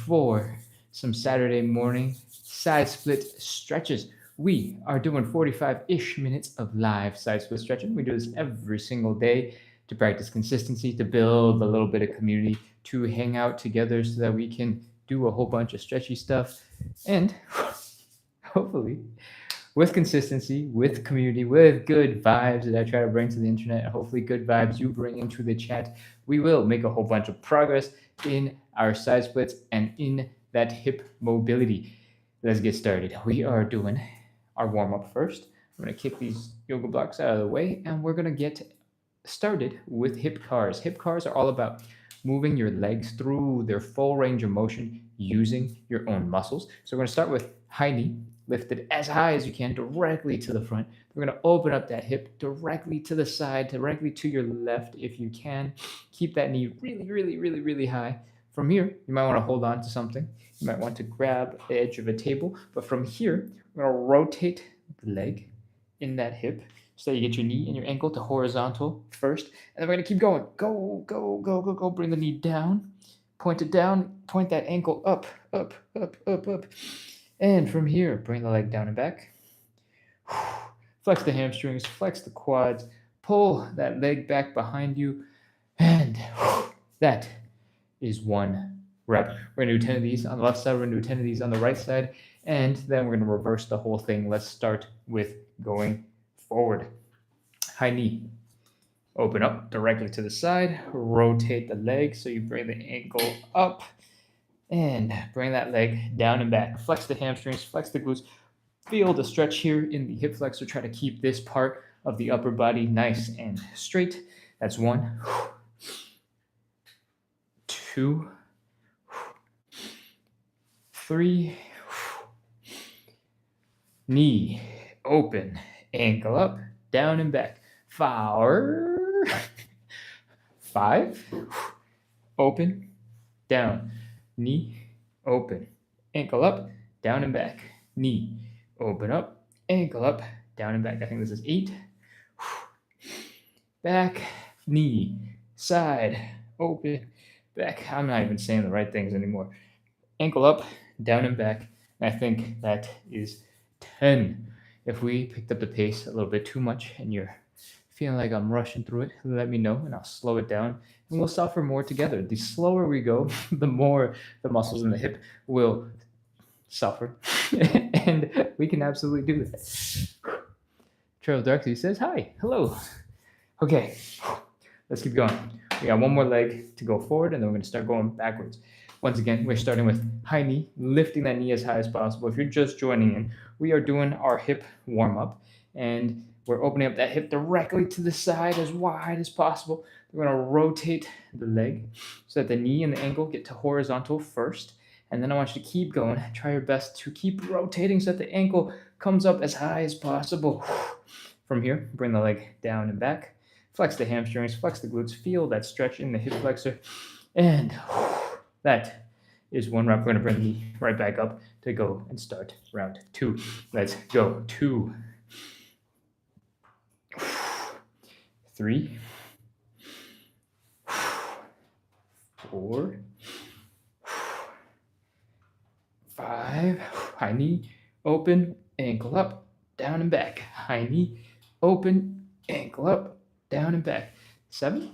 for some Saturday morning side split stretches. We are doing 45-ish minutes of live side split stretching. We do this every single day to practice consistency, to build a little bit of community, to hang out together so that we can do a whole bunch of stretchy stuff. And hopefully, with consistency, with community, with good vibes that I try to bring to the internet, and hopefully good vibes you bring into the chat, we will make a whole bunch of progress in our side splits and in that hip mobility. Let's get started. We are doing our warm-up first. I'm going to kick these yoga blocks out of the way, and we're going to get started with hip cars. Hip cars are all about moving your legs through their full range of motion using your own muscles. So we're going to start with high knee, lifted as high as you can, directly to the front. We're going to open up that hip directly to the side, directly to your left if you can. Keep that knee really, really, really, really high. From here, you might want to hold on to something. You might want to grab the edge of a table. But from here, we're going to rotate the leg in that hip so that you get your knee and your ankle to horizontal first. And then we're going to keep going. Go, go, go, go, go. Bring the knee down. Point it down. Point that ankle up, up, up, up, up. And from here, bring the leg down and back. Flex the hamstrings, flex the quads, pull that leg back behind you, and that is one rep. We're going to do 10 of these on the left side, we're going to do 10 of these on the right side, and then we're going to reverse the whole thing. Let's start with going forward. High knee. Open up directly to the side, rotate the leg so you bring the ankle up, and bring that leg down and back. Flex the hamstrings, flex the glutes. Feel the stretch here in the hip flexor. Try to keep this part of the upper body nice and straight. That's 1, 2, 3. Knee open, ankle up, down and back. 4, 5, open, down. Knee, open, ankle up, down and back. Knee, open up, ankle up, down and back. I think this is 8. Back, knee, side, open, back. I'm not even saying the right things anymore. Ankle up, down and back. And I think that is 10. If we picked up the pace a little bit too much and you're feeling like I'm rushing through it, let me know and I'll slow it down and we'll suffer more together. The slower we go, the more the muscles in the hip will suffer. And we can absolutely do that. Charles Darksey says, hi, hello. Okay, let's keep going. We got one more leg to go forward and then we're going to start going backwards. Once again, we're starting with high knee, lifting that knee as high as possible. If you're just joining in, we are doing our hip warm-up and we're opening up that hip directly to the side as wide as possible. We're going to rotate the leg so that the knee and the ankle get to horizontal first. And then I want you to keep going. Try your best to keep rotating so that the ankle comes up as high as possible. From here, bring the leg down and back. Flex the hamstrings, flex the glutes. Feel that stretch in the hip flexor. And that is one rep. We're going to bring the knee right back up to go and start round 2. Let's go. 2, 3, 4, 5. High knee, open, ankle up, down and back. High knee, open, ankle up, down and back. 7.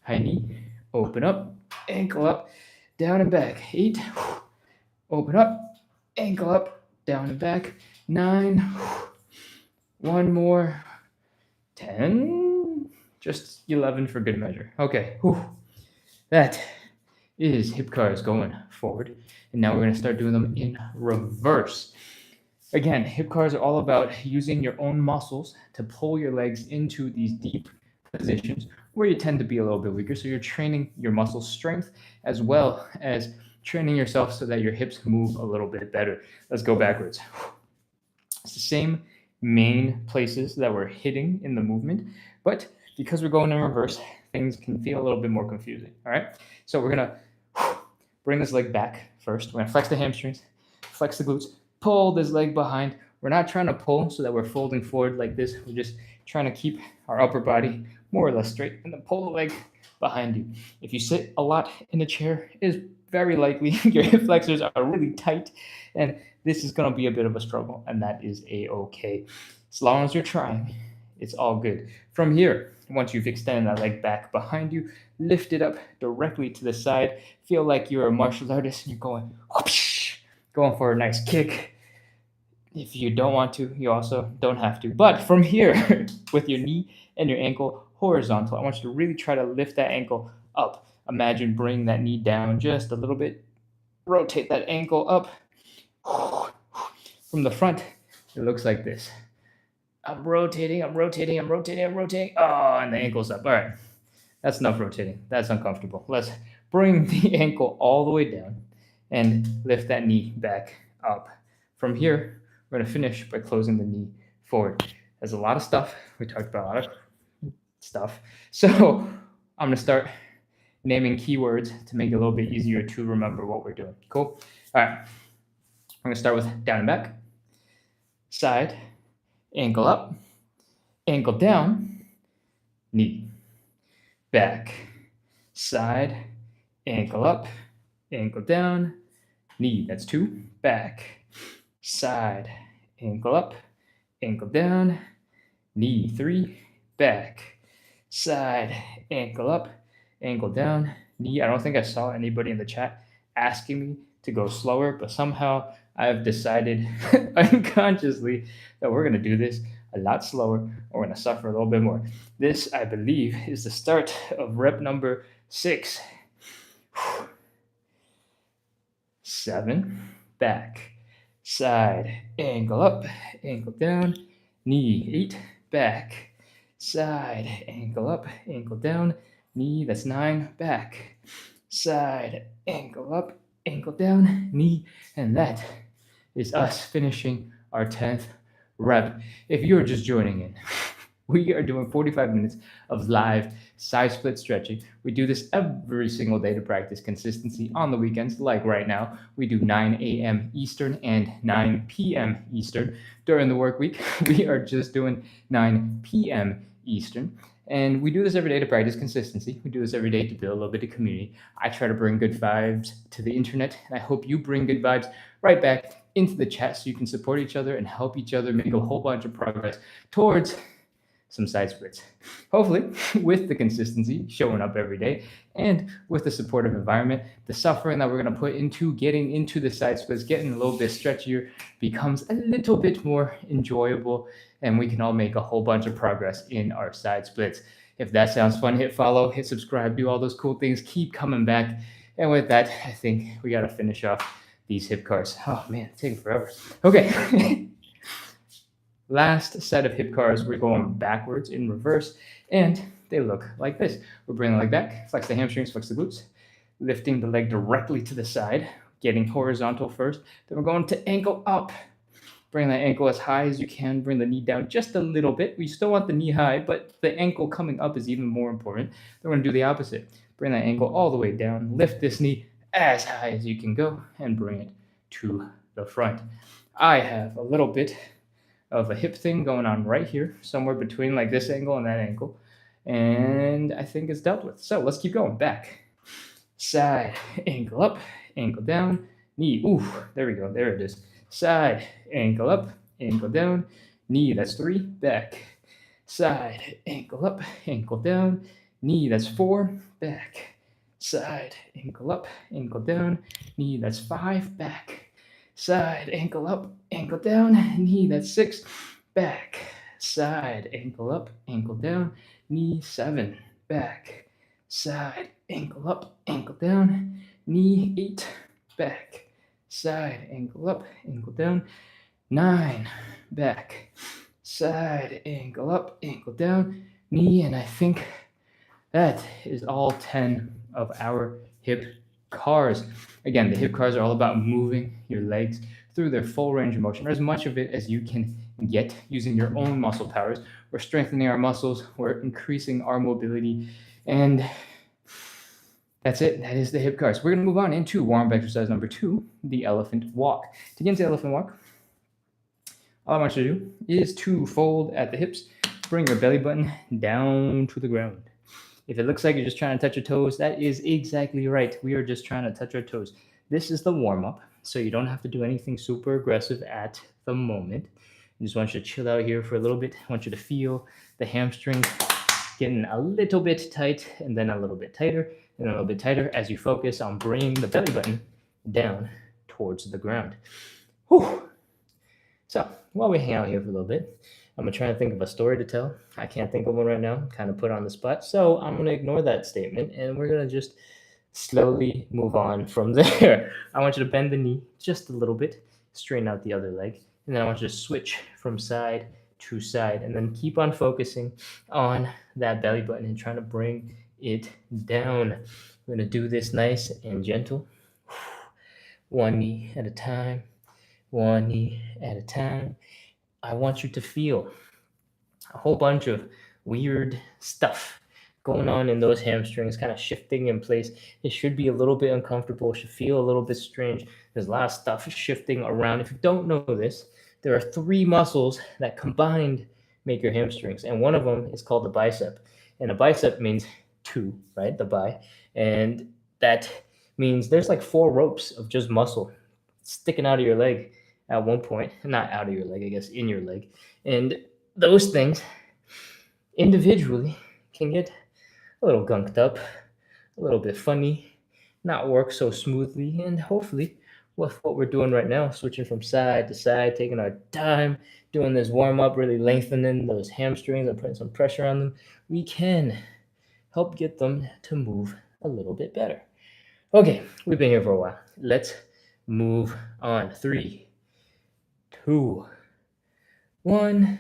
High knee, open up, ankle up, down and back. 8. Open up, ankle up, down and back. 9. One more. 10. Just 11 for good measure. Okay. That is hip cars going forward. And now we're going to start doing them in reverse. Again, hip cars are all about using your own muscles to pull your legs into these deep positions where you tend to be a little bit weaker. So you're training your muscle strength as well as training yourself so that your hips move a little bit better. Let's go backwards. It's the same main places that we're hitting in the movement, but because we're going in reverse, things can feel a little bit more confusing. All right. So we're going to bring this leg back first. We're going to flex the hamstrings, flex the glutes, pull this leg behind. We're not trying to pull so that we're folding forward like this. We're just trying to keep our upper body more or less straight and then pull the leg behind you. If you sit a lot in a chair, it is very likely your hip flexors are really tight, and this is going to be a bit of a struggle, and that is a-okay. As long as you're trying, it's all good. From here, once you've extended that leg back behind you, lift it up directly to the side. Feel like you're a martial artist and you're going for a nice kick. If you don't want to, you also don't have to. But from here, with your knee and your ankle horizontal, I want you to really try to lift that ankle up. Imagine bringing that knee down just a little bit. Rotate that ankle up. From the front, it looks like this. I'm rotating. Oh, and the ankle's up. All right, that's enough rotating. That's uncomfortable. Let's bring the ankle all the way down and lift that knee back up. From here, we're going to finish by closing the knee forward. There's a lot of stuff. We talked about a lot of stuff. So I'm going to start naming keywords to make it a little bit easier to remember what we're doing. Cool? All right. I'm going to start with down and back, side, ankle up, ankle down, knee, back, side, ankle up, ankle down, knee. That's 2. Back, side, ankle up, ankle down, knee. 3. Back, side, ankle up, ankle down, knee. I don't think I saw anybody in the chat asking me to go slower, but somehow I've decided unconsciously that we're going to do this a lot slower, or we're going to suffer a little bit more. This, I believe, is the start of rep number 6. 7. Back, side, ankle up, ankle down, knee. 8. Back, side, ankle up, ankle down, knee. That's 9. Back, side, ankle up, ankle down, knee. And that is us finishing our 10th rep. If you're just joining in, we are doing 45 minutes of live side split stretching. We do this every single day to practice consistency on the weekends. Like right now, we do 9 a.m. Eastern and 9 p.m. Eastern. During the work week, we are just doing 9 p.m. Eastern. And we do this every day to practice consistency. We do this every day to build a little bit of community. I try to bring good vibes to the internet, and I hope you bring good vibes right back into the chat so you can support each other and help each other make a whole bunch of progress towards some side splits. Hopefully, with the consistency showing up every day and with the supportive environment, the suffering that we're going to put into getting into the side splits, getting a little bit stretchier, becomes a little bit more enjoyable, and we can all make a whole bunch of progress in our side splits. If that sounds fun, hit follow, hit subscribe, do all those cool things. Keep coming back. And with that, I think we got to finish off these hip cars. Oh man, it's taking forever. Okay. Last set of hip cars, we're going backwards in reverse, and they look like this. We're bringing the leg back, flex the hamstrings, flex the glutes, lifting the leg directly to the side, getting horizontal first. Then we're going to ankle up. Bring that ankle as high as you can. Bring the knee down just a little bit. We still want the knee high, but the ankle coming up is even more important. Then we're going to do the opposite. Bring that ankle all the way down. Lift this knee as high as you can go and bring it to the front. I have a little bit of a hip thing going on right here, somewhere between like this angle and that ankle, and I think it's dealt with. So let's keep going. Back, side, ankle up, ankle down, knee. Ooh, there we go. There it is. Side, ankle up, ankle down, knee. That's 3. Back, side, ankle up, ankle down, knee. That's 4. Back, side, ankle up, ankle down, knee. That's 5. Back, side, ankle up, ankle down, knee. That's 6. Back, side, ankle up, ankle down, knee. 7. Back, side, ankle up, ankle down, knee. 8. Back, side, ankle up, ankle down, 9. Back, side, ankle up, ankle down, knee. And I think that is all 10 of our hip cars. Again, the hip cars are all about moving your legs through their full range of motion, or as much of it as you can get using your own muscle powers. We're strengthening our muscles, we're increasing our mobility, and that's it. That is the hip cars. We're going to move on into warm-up exercise number 2, the elephant walk. To get into the elephant walk, all I want you to do is to fold at the hips, bring your belly button down to the ground. If it looks like you're just trying to touch your toes, that is exactly right. We are just trying to touch our toes. This is the warm up, so you don't have to do anything super aggressive at the moment. I just want you to chill out here for a little bit. I want you to feel the hamstrings getting a little bit tight and then a little bit tighter and a little bit tighter as you focus on bringing the belly button down towards the ground. Whew. So while we hang out here for a little bit, I'm gonna try and think of a story to tell. I can't think of one right now. I'm kind of put on the spot, so I'm gonna ignore that statement and we're gonna just slowly move on from there. I want you to bend the knee just a little bit, straighten out the other leg, and then I want you to switch from side to side, and then keep on focusing on that belly button and trying to bring it down. We're gonna do this nice and gentle, one knee at a time. One knee at a time. I want you to feel a whole bunch of weird stuff going on in those hamstrings, kind of shifting in place. It should be a little bit uncomfortable. It should feel a little bit strange. There's a lot of stuff shifting around. If you don't know this, there are 3 muscles that combined make your hamstrings, and one of them is called the bicep. And a bicep means 2, right? The bi. And that means there's like 4 ropes of just muscle sticking out of your leg at one point, not out of your leg, I guess, in your leg. And those things individually can get a little gunked up, a little bit funny, not work so smoothly. And hopefully with what we're doing right now, switching from side to side, taking our time, doing this warm up, really lengthening those hamstrings and putting some pressure on them, we can help get them to move a little bit better. Okay, we've been here for a while. Let's move on. 3, 2, 1.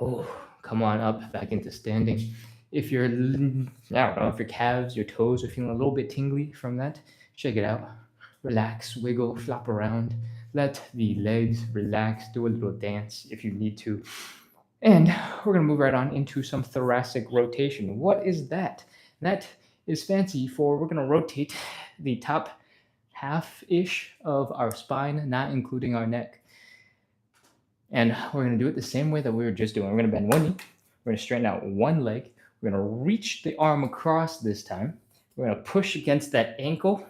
Oh, come on up, back into standing. If you're, I don't know, if your calves, your toes are feeling a little bit tingly from that, check it out. Relax, wiggle, flop around. Let the legs relax. Do a little dance if you need to. And we're going to move right on into some thoracic rotation. What is that? That is fancy for we're going to rotate the top half-ish of our spine, not including our neck. And we're going to do it the same way that we were just doing. We're going to bend one knee. We're going to straighten out one leg. We're going to reach the arm across this time. We're going to push against that ankle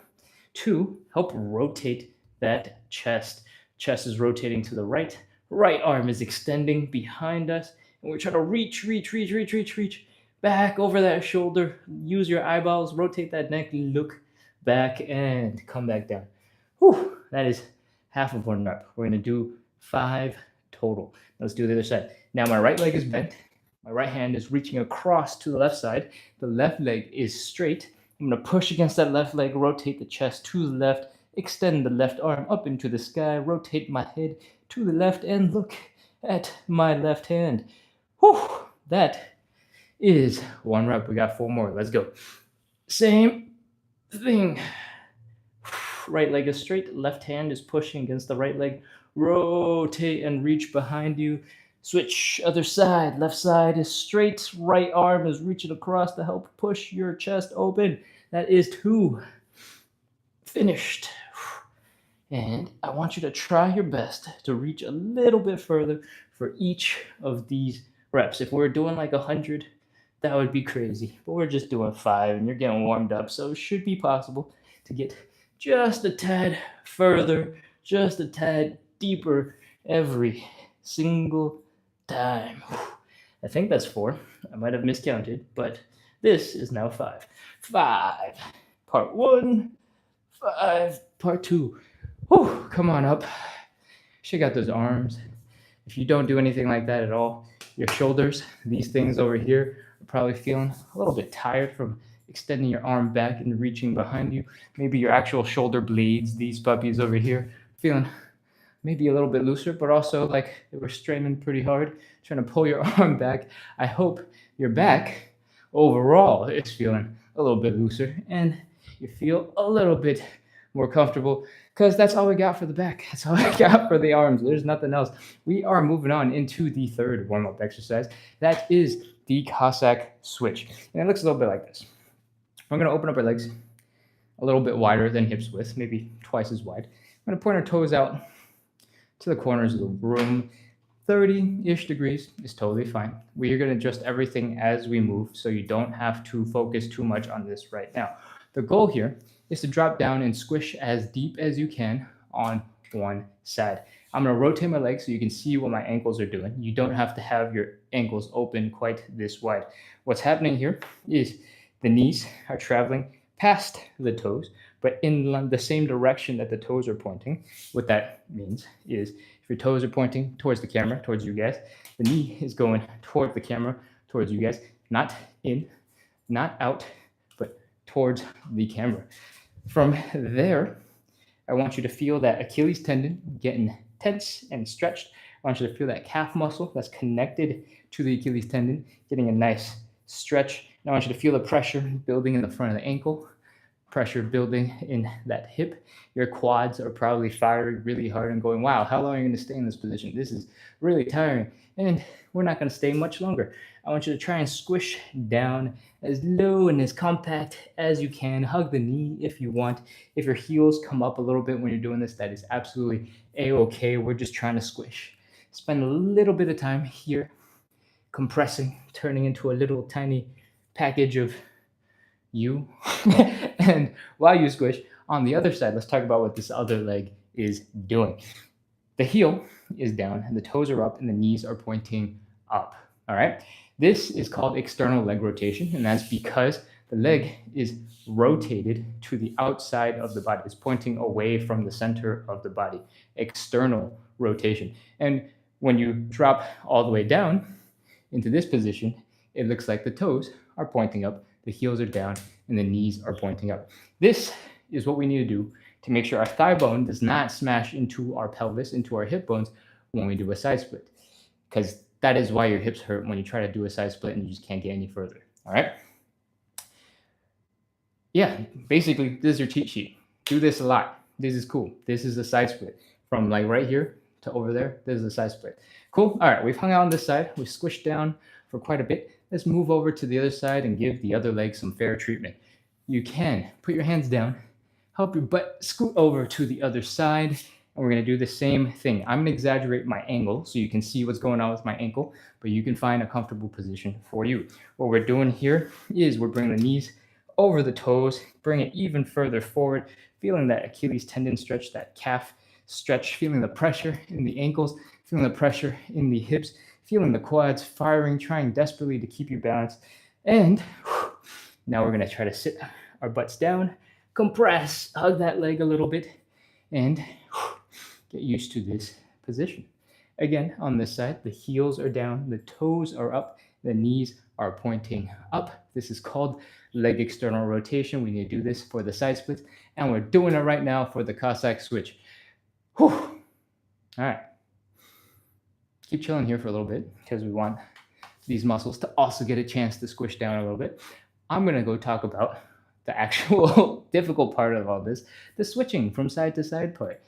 to help rotate that chest. Chest is rotating to the right. Right arm is extending behind us. And we're trying to reach back over that shoulder. Use your eyeballs, rotate that neck, look back, and come back down. Whew, that is half of 1 rep. We're going to do 5 total. Let's do the other side. Now my right leg is bent. My right hand is reaching across to the left side. The left leg is straight. I'm going to push against that left leg, rotate the chest to the left, extend the left arm up into the sky, rotate my head to the left, and look at my left hand. Whew, that is 1 rep. We got 4 more. Let's go. Same thing. Right leg is straight. Left hand is pushing against the right leg. Rotate and reach behind you. Switch other side. Left side is straight. Right arm is reaching across to help push your chest open. That is 2. Finished. And I want you to try your best to reach a little bit further for each of these reps. If we're doing like 100, that would be crazy. But we're just doing 5 and you're getting warmed up. So it should be possible to get just a tad further, just a tad deeper every single time. I think that's 4. I might have miscounted, but this is now 5. 5, part 1, 5, part 2. Whew, come on up. Shake out those arms. If you don't do anything like that at all, your shoulders, these things over here, are probably feeling a little bit tired from extending your arm back and reaching behind you. Maybe your actual shoulder blades, these puppies over here, feeling maybe a little bit looser, but also like they were straining pretty hard, trying to pull your arm back. I hope your back overall is feeling a little bit looser and you feel a little bit more comfortable, because that's all we got for the back. That's all I got for the arms. There's nothing else. We are moving on into the third warm-up exercise. That is the Cossack switch. And it looks a little bit like this. We're going to open up our legs a little bit wider than hips width, maybe twice as wide. I'm going to point our toes out to the corners of the room. 30-ish degrees is totally fine. We are going to adjust everything as we move, so you don't have to focus too much on this right now. The goal here is to drop down and squish as deep as you can on one side. I'm going to rotate my legs so you can see what my ankles are doing. You don't have to have your ankles open quite this wide. What's happening here is the knees are traveling past the toes, but in the same direction that the toes are pointing. What that means is if your toes are pointing towards the camera, towards you guys, the knee is going toward the camera, towards you guys, not in, not out, but towards the camera. From there, I want you to feel that Achilles tendon getting tense and stretched. I want you to feel that calf muscle that's connected to the Achilles tendon getting a nice stretch. And I want you to feel the pressure building in the front of the ankle, pressure building in that hip. Your quads are probably firing really hard and going, wow, how long are you going to stay in this position? This is really tiring. And we're not going to stay much longer. I want you to try and squish down as low and as compact as you can. Hug the knee if you want. If your heels come up a little bit when you're doing this, that is absolutely a-okay. We're just trying to squish. Spend a little bit of time here compressing, turning into a little tiny package of you. And while you squish, on the other side, let's talk about what this other leg is doing. The heel is down, and the toes are up, and the knees are pointing up. All right. This is called external leg rotation, and that's because the leg is rotated to the outside of the body. It's pointing away from the center of the body. External rotation. And when you drop all the way down into this position, it looks like the toes are pointing up, the heels are down, and the knees are pointing up. This is what we need to do to make sure our thigh bone does not smash into our pelvis, into our hip bones when we do a side split. Because that is why your hips hurt when you try to do a side split and you just can't get any further. All right? Yeah, basically, this is your cheat sheet. Do this a lot. This is cool. This is a side split. From like right here to over there, this is a side split. Cool. All right, we've hung out on this side. We've squished down for quite a bit. Let's move over to the other side and give the other leg some fair treatment. You can put your hands down, help your butt scoot over to the other side, and we're going to do the same thing. I'm going to exaggerate my angle so you can see what's going on with my ankle, but you can find a comfortable position for you. What we're doing here is we're bringing the knees over the toes, bring it even further forward, feeling that Achilles tendon stretch, that calf stretch, feeling the pressure in the ankles, feeling the pressure in the hips, feeling the quads firing, trying desperately to keep you balanced. And now we're going to try to sit our butts down, compress, hug that leg a little bit, and get used to this position. Again, on this side, the heels are down, the toes are up, the knees are pointing up. This is called leg external rotation. We need to do this for the side splits, and we're doing it right now for the Cossack switch. Whew. All right. Keep chilling here for a little bit because we want these muscles to also get a chance to squish down a little bit. I'm going to go talk about the actual difficult part of all this, the switching from side to side part.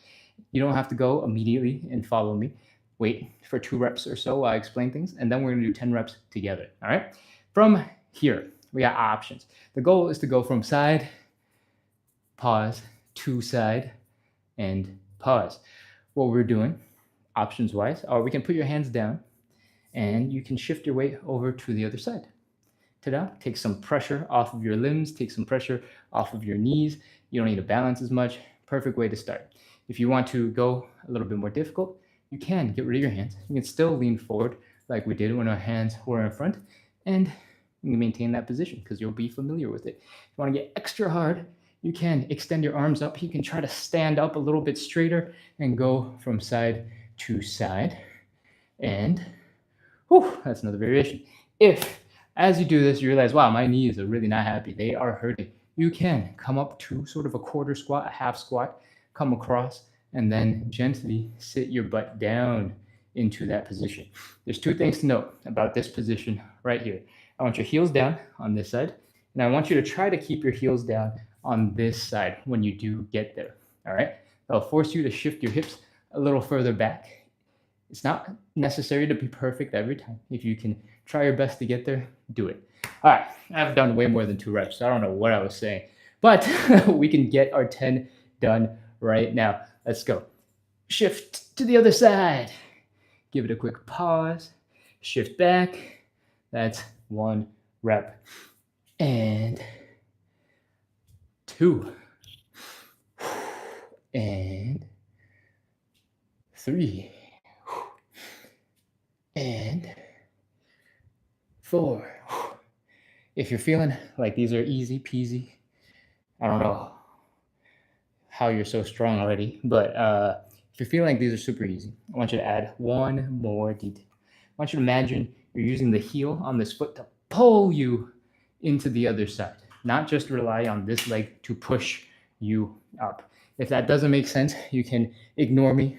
You don't have to go immediately and follow me. Wait for 2 reps or so while I explain things, and then we're going to do 10 reps together. All right. From here, we got options. The goal is to go from side, pause, to side, and pause. What we're doing, options wise, or we can put your hands down and you can shift your weight over to the other side. Ta-da! Take some pressure off of your limbs, take some pressure off of your knees. You don't need to balance as much. Perfect way to start. If you want to go a little bit more difficult, you can get rid of your hands. You can still lean forward like we did when our hands were in front, and you can maintain that position because you'll be familiar with it. If you want to get extra hard, you can extend your arms up. You can try to stand up a little bit straighter and go from side to side. And that's another variation. If, as you do this, you realize, wow, my knees are really not happy, they are hurting, you can come up to sort of a quarter squat, a half squat, come across, and then gently sit your butt down into that position. There's 2 things to note about this position right here. I want your heels down on this side, and I want you to try to keep your heels down on this side when you do get there. All right? That'll force you to shift your hips a little further back. It's not necessary to be perfect every time. If you can try your best to get there, do it. All right, I've done way more than 2 reps, so I don't know what I was saying, but we can get our 10 done right now. Let's go. Shift to the other side. Give it a quick pause. Shift back. That's 1 rep. And 2. And 3. And 4. If you're feeling like these are easy peasy, I don't know how you're so strong already, but if you're feeling like these are super easy, I want you to add one more detail. I want you to imagine you're using the heel on this foot to pull you into the other side, not just rely on this leg to push you up. If that doesn't make sense, you can ignore me.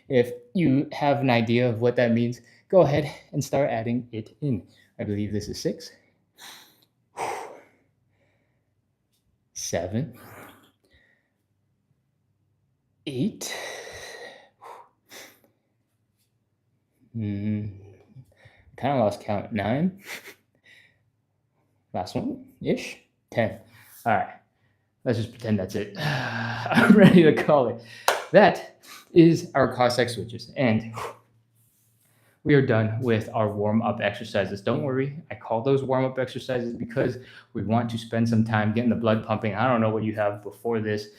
If you have an idea of what that means, go ahead and start adding it in. I believe this is 6, 7, 8. Kind of lost count. 9. Last one ish. 10. All right. Let's just pretend that's it. I'm ready to call it. That is our Cossack switches. And we are done with our warm-up exercises. Don't worry, I call those warm-up exercises because we want to spend some time getting the blood pumping. I don't know what you have before this.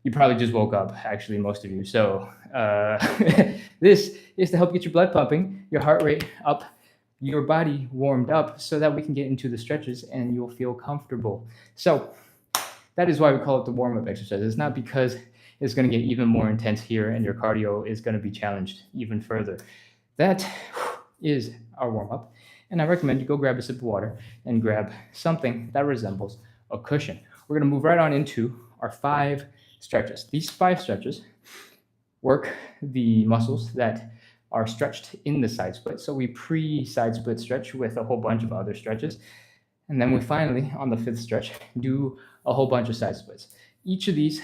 You probably just woke up, actually, most of you. So this is to help get your blood pumping, your heart rate up, your body warmed up so that we can get into the stretches and you'll feel comfortable. So that is why we call it the warm-up exercise. It's not because it's going to get even more intense here and your cardio is going to be challenged even further. That is our warm-up. And I recommend you go grab a sip of water and grab something that resembles a cushion. We're going to move right on into our 5 stretches. These 5 stretches work the muscles that are stretched in the side split. So we pre-side split stretch with a whole bunch of other stretches. And then we finally, on the 5th stretch, do a whole bunch of side splits. Each of these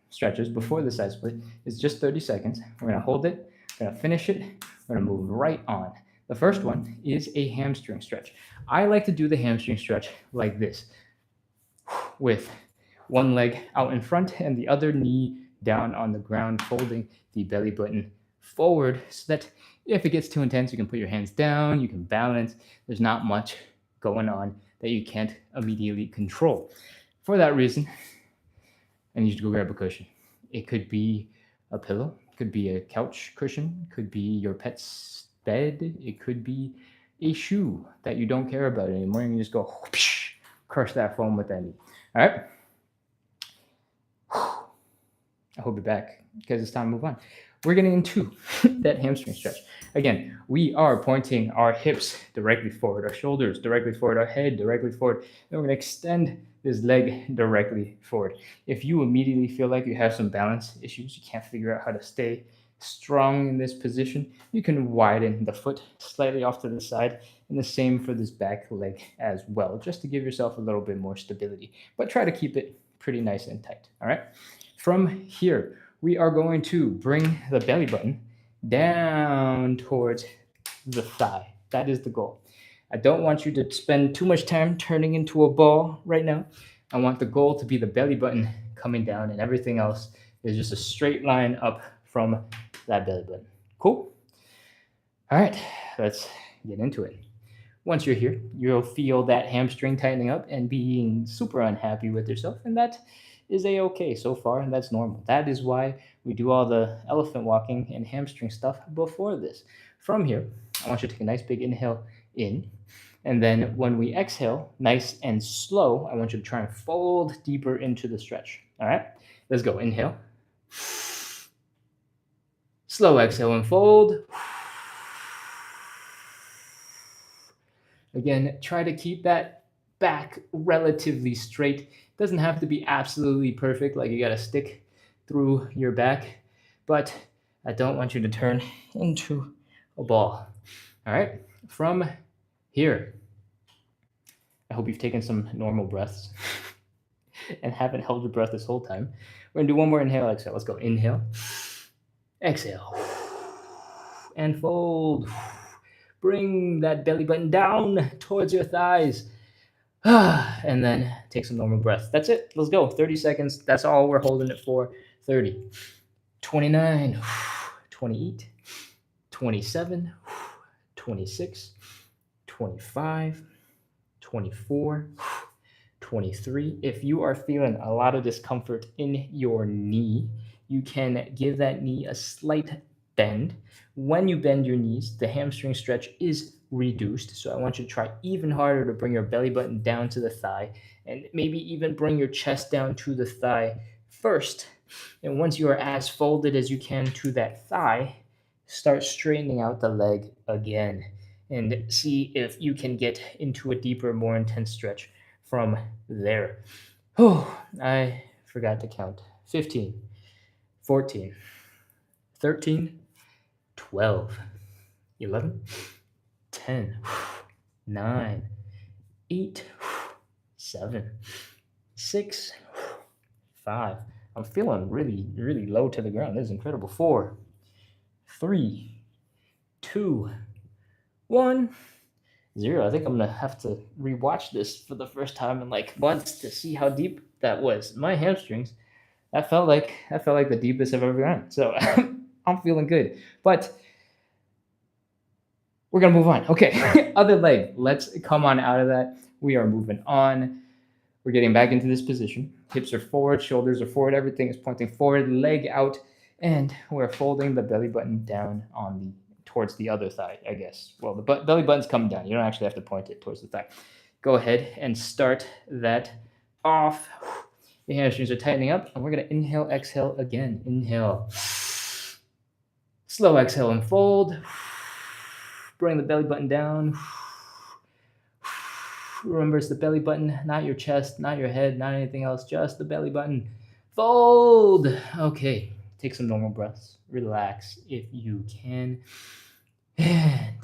stretches before the side split is just 30 seconds. We're going to hold it. We're going to finish it. We're going to move right on. The first one is a hamstring stretch. I like to do the hamstring stretch like this, with one leg out in front and the other knee down on the ground, folding the belly button forward so that if it gets too intense, you can put your hands down, you can balance. There's not much going on that you can't immediately control. For that reason, I need you to go grab a cushion. It could be a pillow, could be a couch cushion, could be your pet's bed, it could be a shoe that you don't care about anymore, and you just go whoosh, crush that foam with that knee. All right? I hope you're back because it's time to move on. We're getting into that hamstring stretch. Again, we are pointing our hips directly forward, our shoulders directly forward, our head directly forward, and we're going to extend this leg directly forward. If you immediately feel like you have some balance issues, you can't figure out how to stay strong in this position, you can widen the foot slightly off to the side, and the same for this back leg as well, just to give yourself a little bit more stability. But try to keep it pretty nice and tight, all right? From here, we are going to bring the belly button down towards the thigh. That is the goal. I don't want you to spend too much time turning into a ball right now. I want the goal to be the belly button coming down, and everything else is just a straight line up from that belly button. Cool? All right, let's get into it. Once you're here, you'll feel that hamstring tightening up and being super unhappy with yourself, and that is a-okay so far, and that's normal. That is why we do all the elephant walking and hamstring stuff before this. From here, I want you to take a nice big inhale in, and then when we exhale, nice and slow, I want you to try and fold deeper into the stretch. All right, let's go. Inhale. Slow exhale and fold. Again, try to keep that back relatively straight. Doesn't have to be absolutely perfect, like you got to stick through your back, but I don't want you to turn into a ball. All right, from here, I hope you've taken some normal breaths and haven't held your breath this whole time. We're gonna do one more inhale, exhale. Let's go. Inhale, exhale, and fold. Bring that belly button down towards your thighs. And then take some normal breath. That's it. Let's go. 30 seconds. That's all we're holding it for. 30, 29, 28, 27, 26, 25, 24, 23. If you are feeling a lot of discomfort in your knee, you can give that knee a slight bend. When you bend your knees, the hamstring stretch is reduced. So I want you to try even harder to bring your belly button down to the thigh and maybe even bring your chest down to the thigh first. And once you are as folded as you can to that thigh, start straightening out the leg again and see if you can get into a deeper, more intense stretch from there. Oh, I forgot to count. 15, 14, 13, 12, 11, 10, 9, 8, 7, 6, 5. I'm feeling really, really low to the ground. This is incredible. 4, 3, 2, 1, 0. I think I'm gonna have to rewatch this for the first time in like months to see how deep that was. My hamstrings, that felt like the deepest I've ever gone. So I'm feeling good. But we're gonna move on. Okay, other leg. Let's come on out of that. We are moving on. We're getting back into this position. Hips are forward, shoulders are forward, everything is pointing forward, leg out, and we're folding the belly button down on the towards the other thigh, I guess. Well, the belly button's coming down. You don't actually have to point it towards the thigh. Go ahead and start that off. The hamstrings are tightening up, and we're gonna inhale, exhale again. Inhale. Slow exhale and fold. Bring the belly button down. Remember, it's the belly button, not your chest, not your head, not anything else, just the belly button. Fold. Okay, take some normal breaths. Relax if you can. And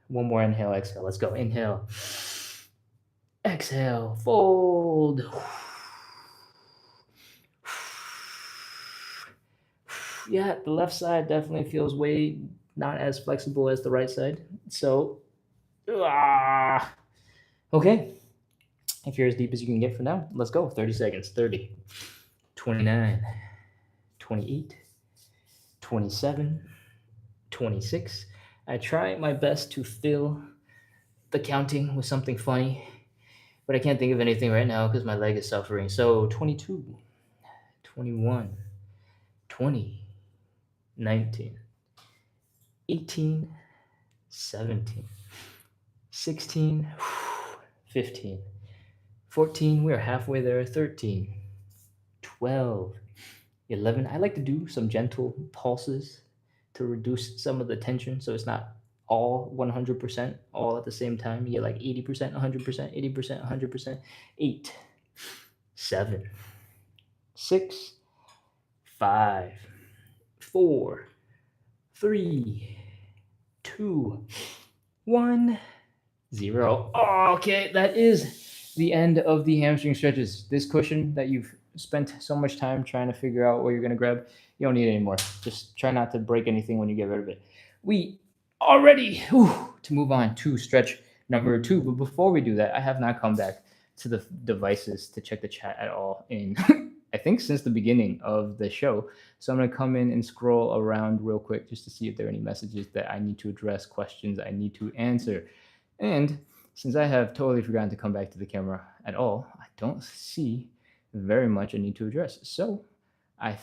one more inhale, exhale. Let's go. Inhale. Exhale. Fold. Yeah, the left side definitely feels way not as flexible as the right side. So, okay. If you're as deep as you can get for now, let's go. 30 seconds. 30, 29, 28, 27, 26. I try my best to fill the counting with something funny, but I can't think of anything right now because my leg is suffering. So 22, 21, 20, 19, 18, 17, 16, 15, 14, we're halfway there, 13, 12, 11. I like to do some gentle pulses to reduce some of the tension so it's not all 100% all at the same time. You get like 80%, 100%, 80%, 100%. 8, 7, 6, 5, 4, 3, 2, 1, 0. Oh, okay, that is the end of the hamstring stretches. This cushion that you've spent so much time trying to figure out what you're going to grab, you don't need it anymore. Just try not to break anything when you get rid of it. We are ready to move on to stretch number 2. But before we do that, I have not come back to the devices to check the chat at all in, I think, since the beginning of the show. So I'm going to come in and scroll around real quick just to see if there are any messages that I need to address, questions I need to answer. And since I have totally forgotten to come back to the camera at all, I don't see very much I need to address. So I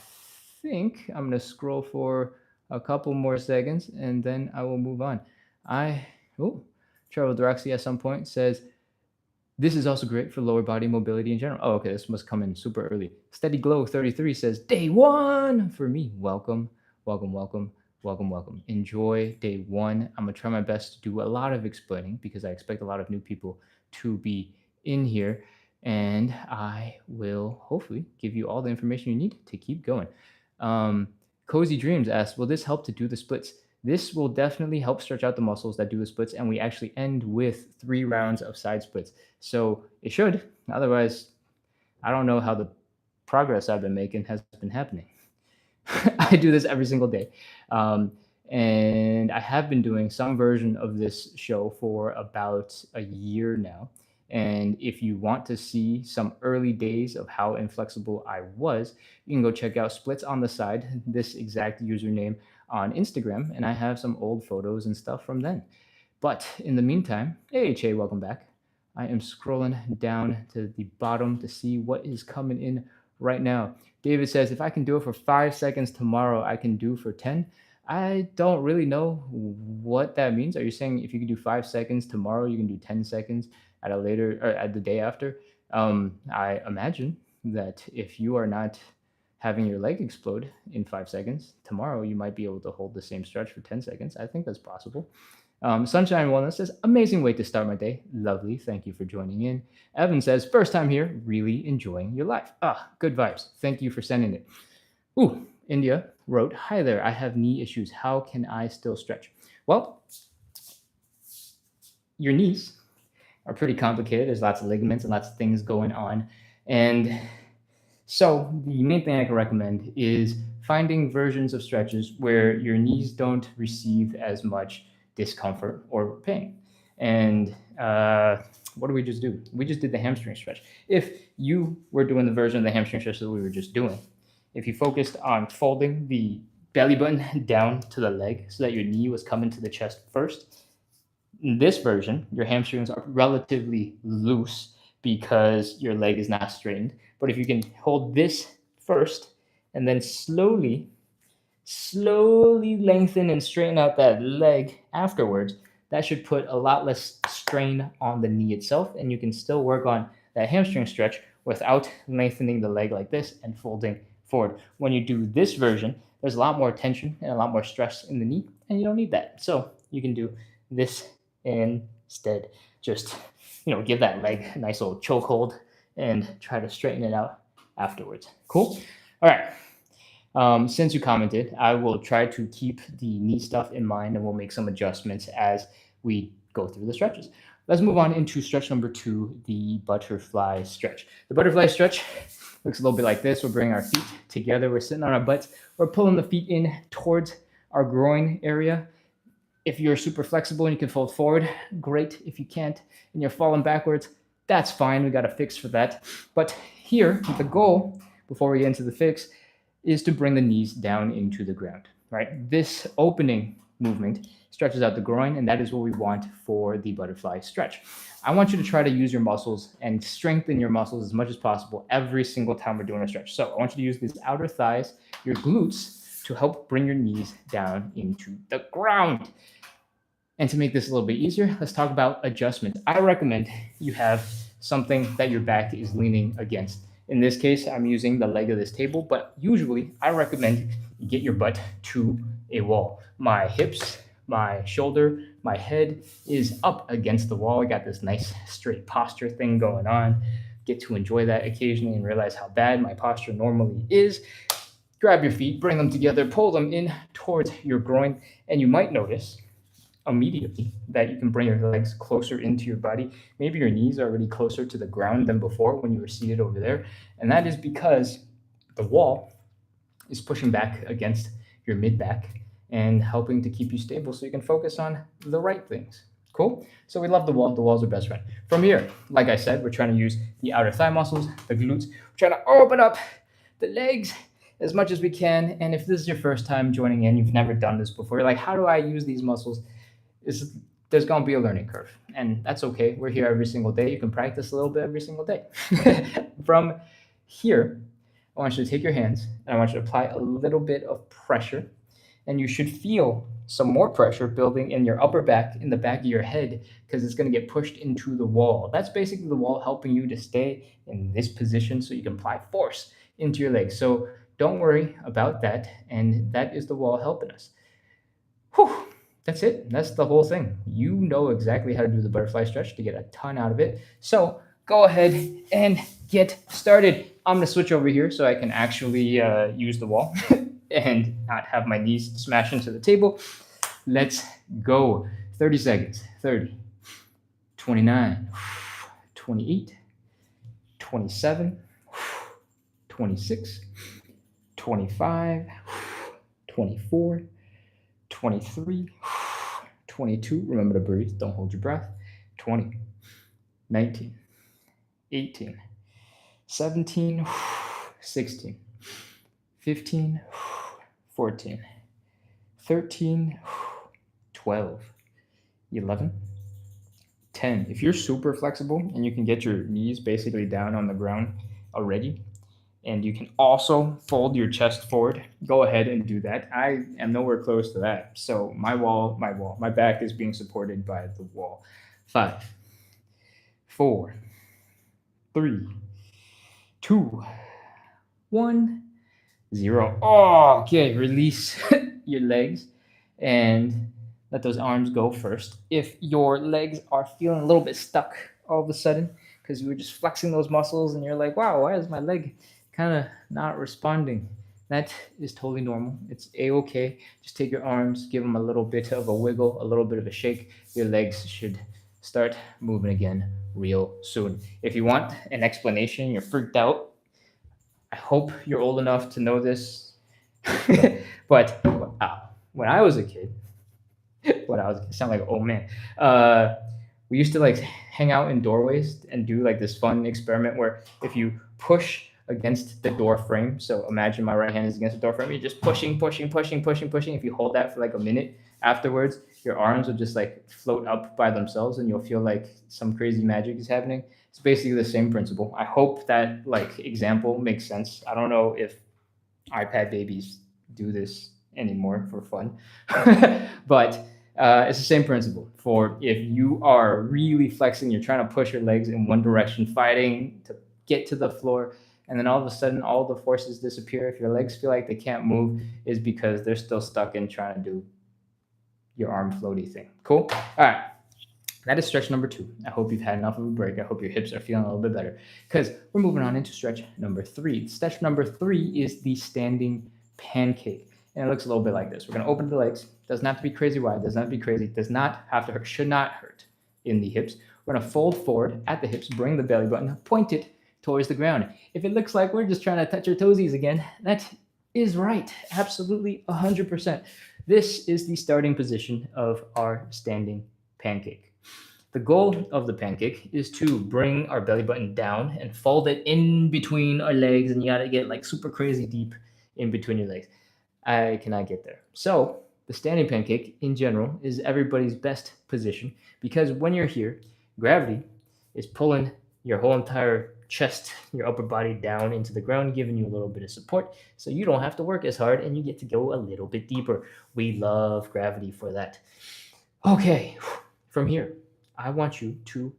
think I'm going to scroll for a couple more seconds and then I will move on. Travel Droxy at some point says, this is also great for lower body mobility in general. Oh, okay, this must come in super early. Steady Glow 33 says, day 1 for me. Welcome, welcome, welcome, welcome, welcome. Enjoy day 1. I'm gonna try my best to do a lot of explaining because I expect a lot of new people to be in here, and I will hopefully give you all the information you need to keep going. Cozy Dreams asks, will this help to do the splits? This will definitely help stretch out the muscles that do the splits, and we actually end with 3 rounds of side splits. So it should. Otherwise, I don't know how the progress I've been making has been happening. I do this every single day. And I have been doing some version of this show for about a year now. And if you want to see some early days of how inflexible I was, you can go check out Splits on the Side, this exact username on Instagram, and I have some old photos and stuff from then. But in the meantime, hey, Che, welcome back. I am scrolling down to the bottom to see what is coming in right now. David says, if I can do it for 5 seconds tomorrow, I can do for 10. I don't really know what that means. Are you saying if you can do 5 seconds tomorrow, you can do 10 seconds at a later or at the day after? I imagine that if you are not having your leg explode in 5 seconds, tomorrow you might be able to hold the same stretch for 10 seconds. I think that's possible. Sunshine Wellness says, amazing way to start my day. Lovely. Thank you for joining in. Evan says, first time here, really enjoying your life. Ah, good vibes. Thank you for sending it. Ooh, India wrote, hi there, I have knee issues. How can I still stretch? Well, your knees are pretty complicated. There's lots of ligaments and lots of things going on. And so the main thing I can recommend is finding versions of stretches where your knees don't receive as much discomfort or pain. And what do we just do? We just did the hamstring stretch. If you were doing the version of the hamstring stretch that we were just doing, if you focused on folding the belly button down to the leg so that your knee was coming to the chest first, in this version, your hamstrings are relatively loose because your leg is not straightened. But if you can hold this first and then slowly lengthen and straighten out that leg afterwards, that should put a lot less strain on the knee itself, and you can still work on that hamstring stretch without lengthening the leg like this and folding forward. When you do this version, there's a lot more tension and a lot more stress in the knee, and you don't need that. So you can do this instead. Just, give that leg a nice little chokehold and try to straighten it out afterwards. Cool? All right. Since you commented, I will try to keep the knee stuff in mind, and we'll make some adjustments as we go through the stretches. Let's move on into stretch number 2, the butterfly stretch. The butterfly stretch looks a little bit like this. We're bringing our feet together. We're sitting on our butts. We're pulling the feet in towards our groin area. If you're super flexible and you can fold forward, great. If you can't and you're falling backwards, that's fine. We got a fix for that. But here, the goal, before we get into the fix, is to bring the knees down into the ground, right? This opening movement stretches out the groin, and that is what we want for the butterfly stretch. I want you to try to use your muscles and strengthen your muscles as much as possible every single time we're doing a stretch. So I want you to use these outer thighs, your glutes, to help bring your knees down into the ground. And to make this a little bit easier, let's talk about adjustments. I recommend you have something that your back is leaning against. In this case, I'm using the leg of this table, but usually I recommend you get your butt to a wall. My hips, my shoulder, my head is up against the wall. I got this nice straight posture thing going on. Get to enjoy that occasionally and realize how bad my posture normally is. Grab your feet, bring them together, pull them in towards your groin, and you might notice immediately that you can bring your legs closer into your body. Maybe your knees are already closer to the ground than before when you were seated over there. And that is because the wall is pushing back against your mid-back and helping to keep you stable so you can focus on the right things. Cool? So we love the wall. The wall's our best friend. From here, like I said, we're trying to use the outer thigh muscles, the glutes. We're trying to open up the legs as much as we can. And if this is your first time joining in, you've never done this before, you're like, how do I use these muscles? There's going to be a learning curve, and that's okay. We're here every single day. You can practice a little bit every single day. From here, I want you to take your hands, and I want you to apply a little bit of pressure, and you should feel some more pressure building in your upper back, in the back of your head, because it's going to get pushed into the wall. That's basically the wall helping you to stay in this position so you can apply force into your legs. So don't worry about that, and that is the wall helping us. Whew. That's it. That's the whole thing. You know exactly how to do the butterfly stretch to get a ton out of it. So go ahead and get started. I'm going to switch over here so I can actually use the wall and not have my knees smash into the table. Let's go. 30 seconds. 30, 29, 28, 27, 26, 25, 24, 23, 22, remember to breathe, don't hold your breath, 20, 19, 18, 17, 16, 15, 14, 13, 12, 11, 10. If you're super flexible and you can get your knees basically down on the ground already, and you can also fold your chest forward, go ahead and do that. I am nowhere close to that. So my back is being supported by the wall. 5, 4, 3, 2, 1, 0. Oh, okay. Release your legs and let those arms go first. If your legs are feeling a little bit stuck all of a sudden because you were just flexing those muscles and you're like, wow, why is my leg kind of not responding? That is totally normal. It's a-okay. Just take your arms, give them a little bit of a wiggle, a little bit of a shake. Your legs should start moving again real soon. If you want an explanation, you're freaked out, I hope you're old enough to know this. But when I was a kid, sound like an old man. We used to like hang out in doorways and do like this fun experiment where if you push against the door frame, so imagine my right hand is against the door frame, you're just pushing, pushing, pushing, pushing, pushing. If you hold that for like a minute, afterwards, your arms will just like float up by themselves and you'll feel like some crazy magic is happening. It's basically the same principle. I hope that like example makes sense. I don't know if iPad babies do this anymore for fun, but it's the same principle. For if you are really flexing, you're trying to push your legs in one direction, fighting to get to the floor, and then all of a sudden all the forces disappear. If your legs feel like they can't move, is because they're still stuck in trying to do your arm floaty thing. Cool. All right. That is stretch number 2. I hope you've had enough of a break. I hope your hips are feeling a little bit better because we're moving on into stretch number 3. Stretch number 3 is the standing pancake. And it looks a little bit like this. We're going to open the legs. Doesn't have to be crazy wide. Does not have to be crazy. Does not have to hurt. Should not hurt in the hips. We're going to fold forward at the hips. Bring the belly button. Point it towards the ground. If it looks like we're just trying to touch our toesies again, that is right. Absolutely 100%. This is the starting position of our standing pancake. The goal of the pancake is to bring our belly button down and fold it in between our legs, and you gotta get like super crazy deep in between your legs. I cannot get there. So the standing pancake in general is everybody's best position because when you're here, gravity is pulling your whole entire chest, your upper body down into the ground, giving you a little bit of support so you don't have to work as hard and you get to go a little bit deeper. We love gravity for that. Okay, from here, I want you to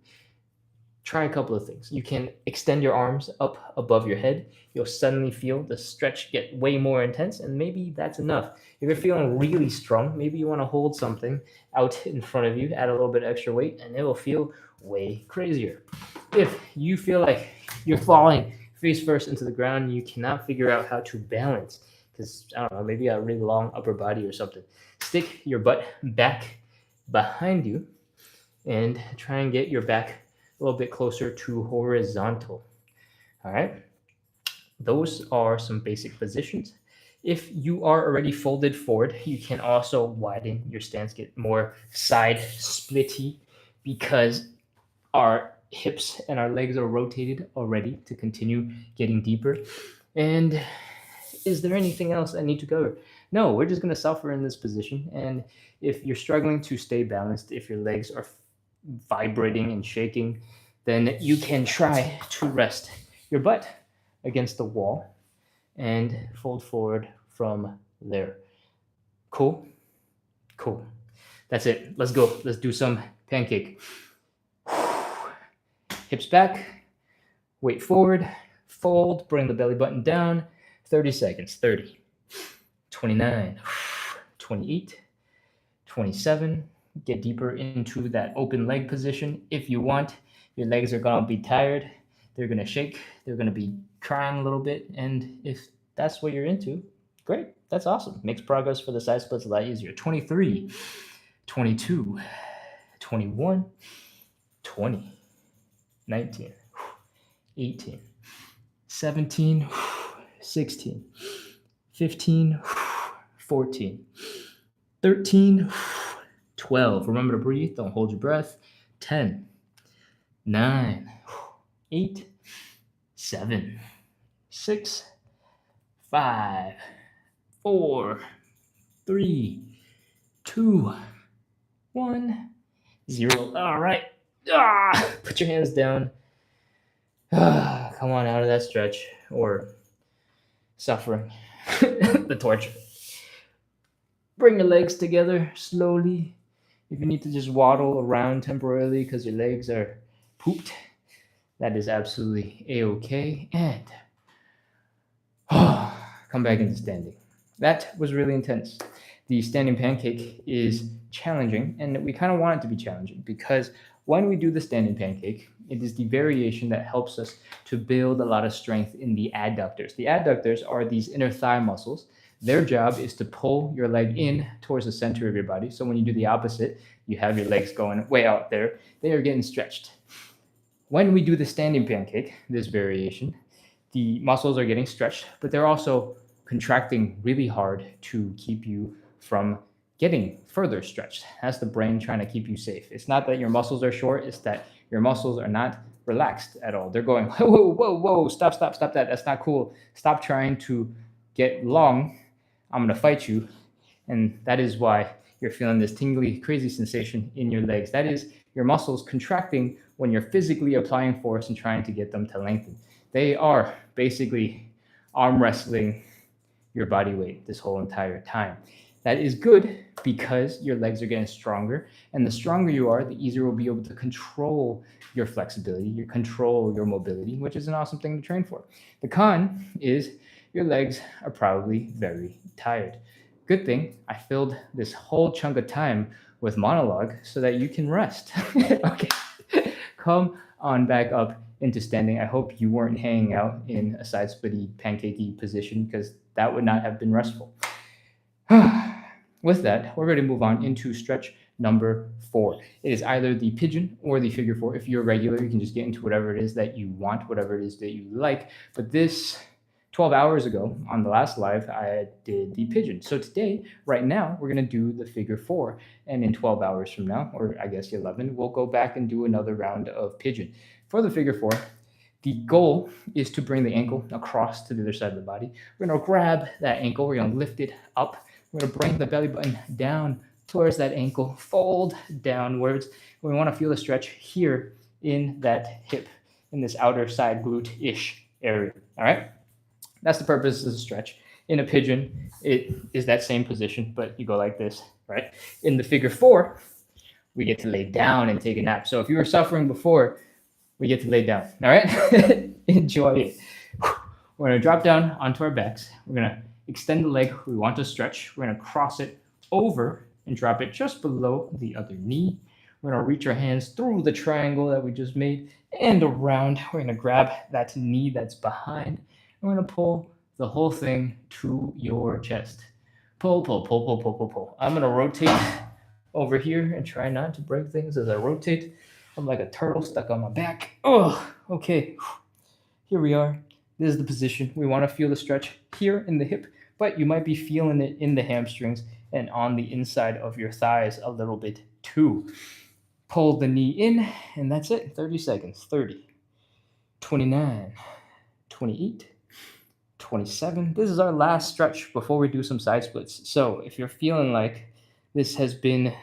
try a couple of things. You can extend your arms up above your head. You'll suddenly feel the stretch get way more intense, and maybe that's enough. If you're feeling really strong, maybe you want to hold something out in front of you, add a little bit extra weight, and it will feel way crazier. If you feel like you're falling face first into the ground and you cannot figure out how to balance, because I don't know, maybe a really long upper body or something, stick your butt back behind you and try and get your back a little bit closer to horizontal. All right. Those are some basic positions. If you are already folded forward, you can also widen your stance, get more side splitty because our hips and our legs are rotated already to continue getting deeper. And is there anything else I need to cover? No, we're just going to suffer in this position. And if you're struggling to stay balanced, if your legs are vibrating and shaking, then you can try to rest your butt against the wall and fold forward from there. Cool? Cool. That's it. Let's go. Let's do some pancake. Hips back, weight forward, fold, bring the belly button down. 30 seconds. 30, 29, 28, 27. Get deeper into that open leg position if you want. Your legs are going to be tired. They're going to shake. They're going to be crying a little bit. And if that's what you're into, great. That's awesome. Makes progress for the side splits a lot easier. 23, 22, 21, 20, 19, 18, 17, 16, 15, 14, 13, 12. Remember to breathe. Don't hold your breath. 10, 9, 8, 7, 6, 5, 4, 3, 2, 1, 0. All right. Put your hands down. Come on out of that stretch or suffering, the torture. Bring your legs together slowly. If you need to just waddle around temporarily because your legs are pooped, that is absolutely a-okay. And come back into standing. That was really intense. The standing pancake is challenging, and we kind of want it to be challenging because when we do the standing pancake, it is the variation that helps us to build a lot of strength in the adductors. The adductors are these inner thigh muscles. Their job is to pull your leg in towards the center of your body. So when you do the opposite, you have your legs going way out there. They are getting stretched. When we do the standing pancake, this variation, the muscles are getting stretched, but they're also contracting really hard to keep you from getting further stretched. That's the brain trying to keep you safe. It's not that your muscles are short, it's that your muscles are not relaxed at all. They're going, whoa, whoa, whoa, stop that. That's not cool. Stop trying to get long. I'm going to fight you. And that is why you're feeling this tingly, crazy sensation in your legs. That is your muscles contracting when you're physically applying force and trying to get them to lengthen. They are basically arm wrestling your body weight this whole entire time. That is good because your legs are getting stronger, and the stronger you are, the easier you'll be able to control your flexibility, you control your mobility, which is an awesome thing to train for. The con is your legs are probably very tired. Good thing I filled this whole chunk of time with monologue so that you can rest. Okay, come on back up into standing. I hope you weren't hanging out in a side splitty, pancakey position because that would not have been restful. With that, we're going to move on into stretch number 4. It is either the pigeon or the figure 4. If you're a regular, you can just get into whatever it is that you want, whatever it is that you like. But this 12 hours ago on the last live, I did the pigeon. So today, right now, we're going to do the figure 4. And in 12 hours from now, or I guess 11, we'll go back and do another round of pigeon. For the figure 4, the goal is to bring the ankle across to the other side of the body. We're going to grab that ankle. We're going to lift it up. We're going to bring the belly button down towards that ankle, fold downwards. We want to feel a stretch here in that hip, in this outer side glute-ish area. All right? That's the purpose of the stretch. In a pigeon, it is that same position, but you go like this, right? In the figure 4, we get to lay down and take a nap. So if you were suffering before, we get to lay down, all right? Enjoy it. We're going to drop down onto our backs. We're going to extend the leg we want to stretch. We're going to cross it over and drop it just below the other knee. We're going to reach our hands through the triangle that we just made and around. We're going to grab that knee that's behind. We're going to pull the whole thing to your chest. Pull, pull, pull, pull, pull, pull, pull. I'm going to rotate over here and try not to break things as I rotate. I'm like a turtle stuck on my back. Oh, okay. Here we are. This is the position. We want to feel the stretch here in the hip, but you might be feeling it in the hamstrings and on the inside of your thighs a little bit too. Pull the knee in, and that's it. 30 seconds. 30, 29, 28, 27. This is our last stretch before we do some side splits. So if you're feeling like this has been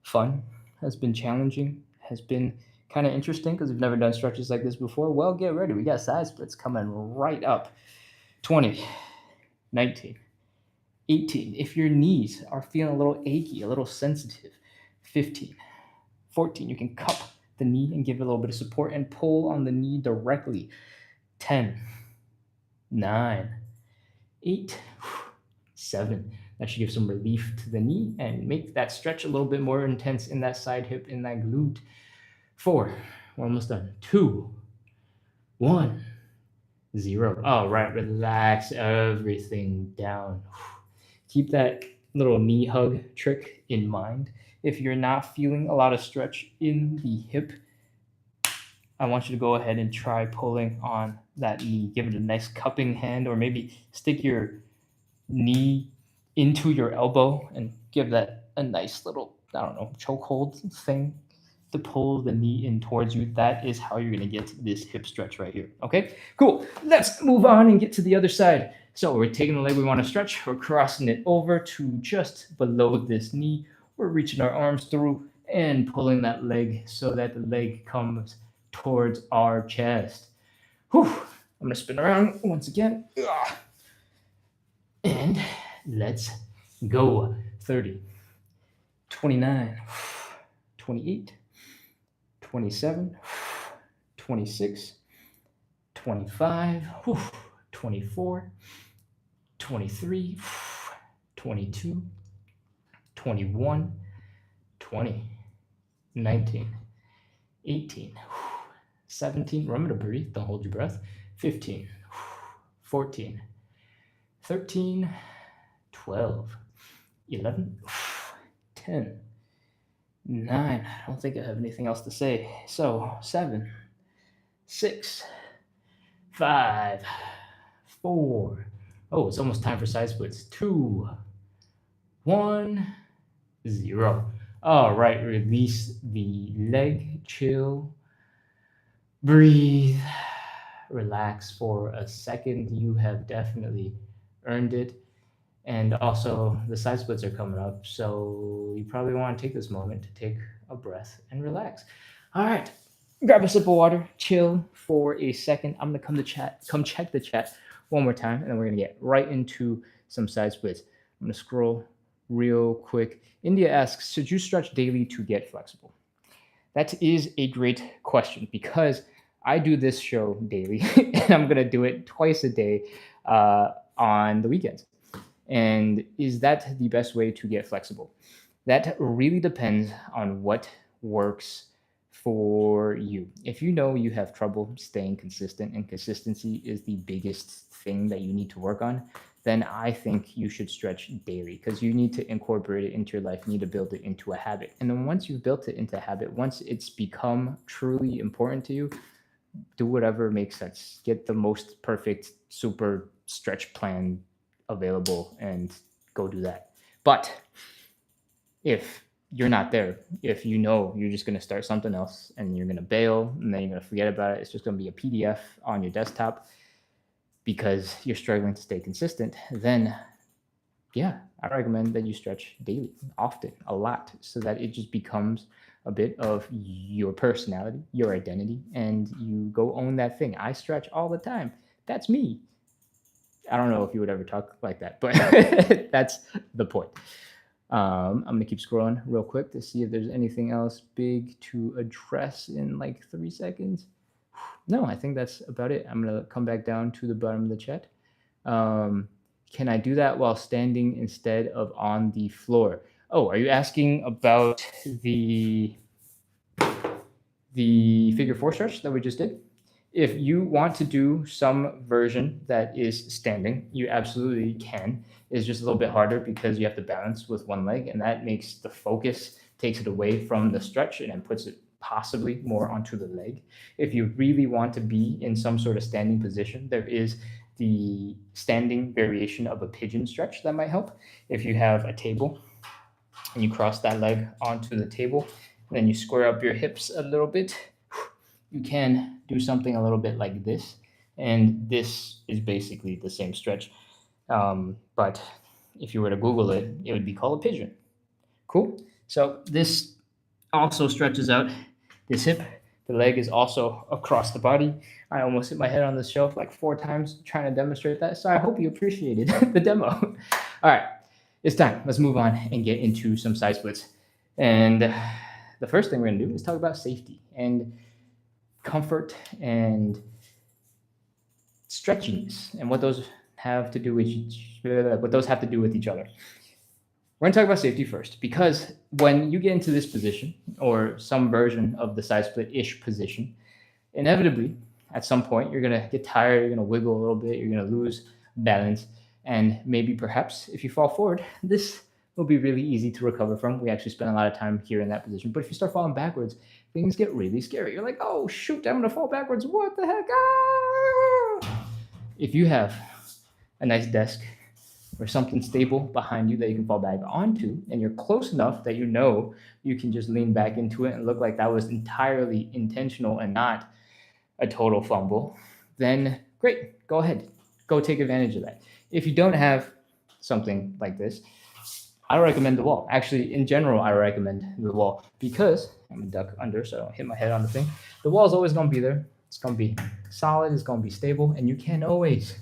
fun, has been challenging, has been kind of interesting because we've never done stretches like this before, well, get ready. We got side splits coming right up. 20, 19, 18. If your knees are feeling a little achy, a little sensitive, 15, 14. You can cup the knee and give it a little bit of support and pull on the knee directly. 10, 9, 8, 7. That should give some relief to the knee and make that stretch a little bit more intense in that side hip, in that glute. 4, we're almost done. 2, 1, 0. All right, relax everything down. Keep that little knee hug trick in mind. If you're not feeling a lot of stretch in the hip, I want you to go ahead and try pulling on that knee. Give it a nice cupping hand, or maybe stick your knee into your elbow and give that a nice little, I don't know, chokehold thing to pull the knee in towards you. That is how you're going to get this hip stretch right here. Okay, cool. Let's move on and get to the other side. So we're taking the leg we want to stretch, we're crossing it over to just below this knee. We're reaching our arms through and pulling that leg so that the leg comes towards our chest. Whew. I'm going to spin around once again. And let's go. 30, 29, 28, 27, 26, 25, 24, 23, 22, 21, 20, 19, 18, 17. Remember to breathe, don't hold your breath. 15, 14, 13, 12, 11, 10, 9. I don't think I have anything else to say. So 7, 6, 5, 4. Oh, it's almost time for side splits. 2, 1, 0. All right, release the leg, chill, breathe, relax for a second. You have definitely earned it. And also, the side splits are coming up, so you probably want to take this moment to take a breath and relax. All right, grab a sip of water, chill for a second. I'm gonna come check the chat one more time, and then we're gonna get right into some side splits. I'm gonna scroll real quick. India asks, should you stretch daily to get flexible? That is a great question because I do this show daily, and I'm gonna do it twice a day on the weekends. And is that the best way to get flexible? That really depends on what works for you. If you know you have trouble staying consistent and consistency is the biggest thing that you need to work on, then I think you should stretch daily because you need to incorporate it into your life. You need to build it into a habit. And then once you've built it into a habit, once it's become truly important to you, do whatever makes sense. Get the most perfect super stretch plan available and go do that. But if you're not there, if you know you're just going to start something else and you're going to bail and then you're going to forget about it, it's just going to be a PDF on your desktop because you're struggling to stay consistent, then yeah, I recommend that you stretch daily, often, a lot, so that it just becomes a bit of your personality, your identity, and you go own that thing. I stretch all the time. That's me. I don't know if you would ever talk like that, but that's the point. I'm going to keep scrolling real quick to see if there's anything else big to address in like 3 seconds. No, I think that's about it. I'm going to come back down to the bottom of the chat. Can I do that while standing instead of on the floor? Oh, are you asking about the figure 4 stretch that we just did? If you want to do some version that is standing, you absolutely can. It's just a little bit harder because you have to balance with one leg, and that makes the focus, takes it away from the stretch and then puts it possibly more onto the leg. If you really want to be in some sort of standing position, there is the standing variation of a pigeon stretch that might help. If you have a table and you cross that leg onto the table, and then you square up your hips a little bit, you can do something a little bit like this. And this is basically the same stretch. But if you were to Google it, it would be called a pigeon. Cool. So this also stretches out this hip. The leg is also across the body. I almost hit my head on the shelf like 4 times trying to demonstrate that. So I hope you appreciated the demo. All right, it's time. Let's move on and get into some side splits. And the first thing we're gonna do is talk about safety and comfort and stretchiness and what those have to do with each other. We're going to talk about safety first because when you get into this position or some version of the side split-ish position, inevitably at some point you're going to get tired, you're going to wiggle a little bit, you're going to lose balance, and maybe perhaps if you fall forward, this will be really easy to recover from. We actually spend a lot of time here in that position. But if you start falling backwards, things get really scary. You're like, oh, shoot, I'm going to fall backwards. What the heck? Ah! If you have a nice desk or something stable behind you that you can fall back onto, and you're close enough that you know you can just lean back into it and look like that was entirely intentional and not a total fumble, then great, go ahead. Go take advantage of that. If you don't have something like this, I recommend the wall. Actually, in general, I recommend the wall because I'm gonna duck under so I don't hit my head on the thing. The wall is always gonna be there. It's gonna be solid. It's gonna be stable, and you can always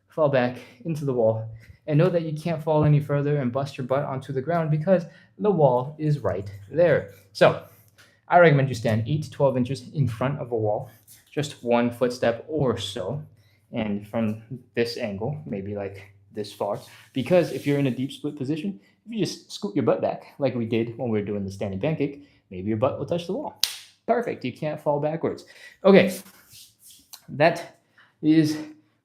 fall back into the wall. And know that you can't fall any further and bust your butt onto the ground because the wall is right there. So I recommend you stand 8 to 12 inches in front of a wall, just one footstep or so. And from this angle, maybe like this far. Because if you're in a deep split position, if you just scoot your butt back, like we did when we were doing the standing pancake, maybe your butt will touch the wall. Perfect. You can't fall backwards. Okay. That is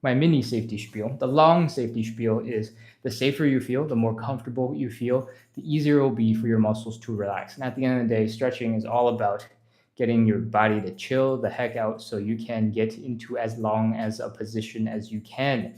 my mini safety spiel. The long safety spiel is the safer you feel, the more comfortable you feel, the easier it will be for your muscles to relax. And at the end of the day, stretching is all about getting your body to chill the heck out so you can get into as long as a position as you can.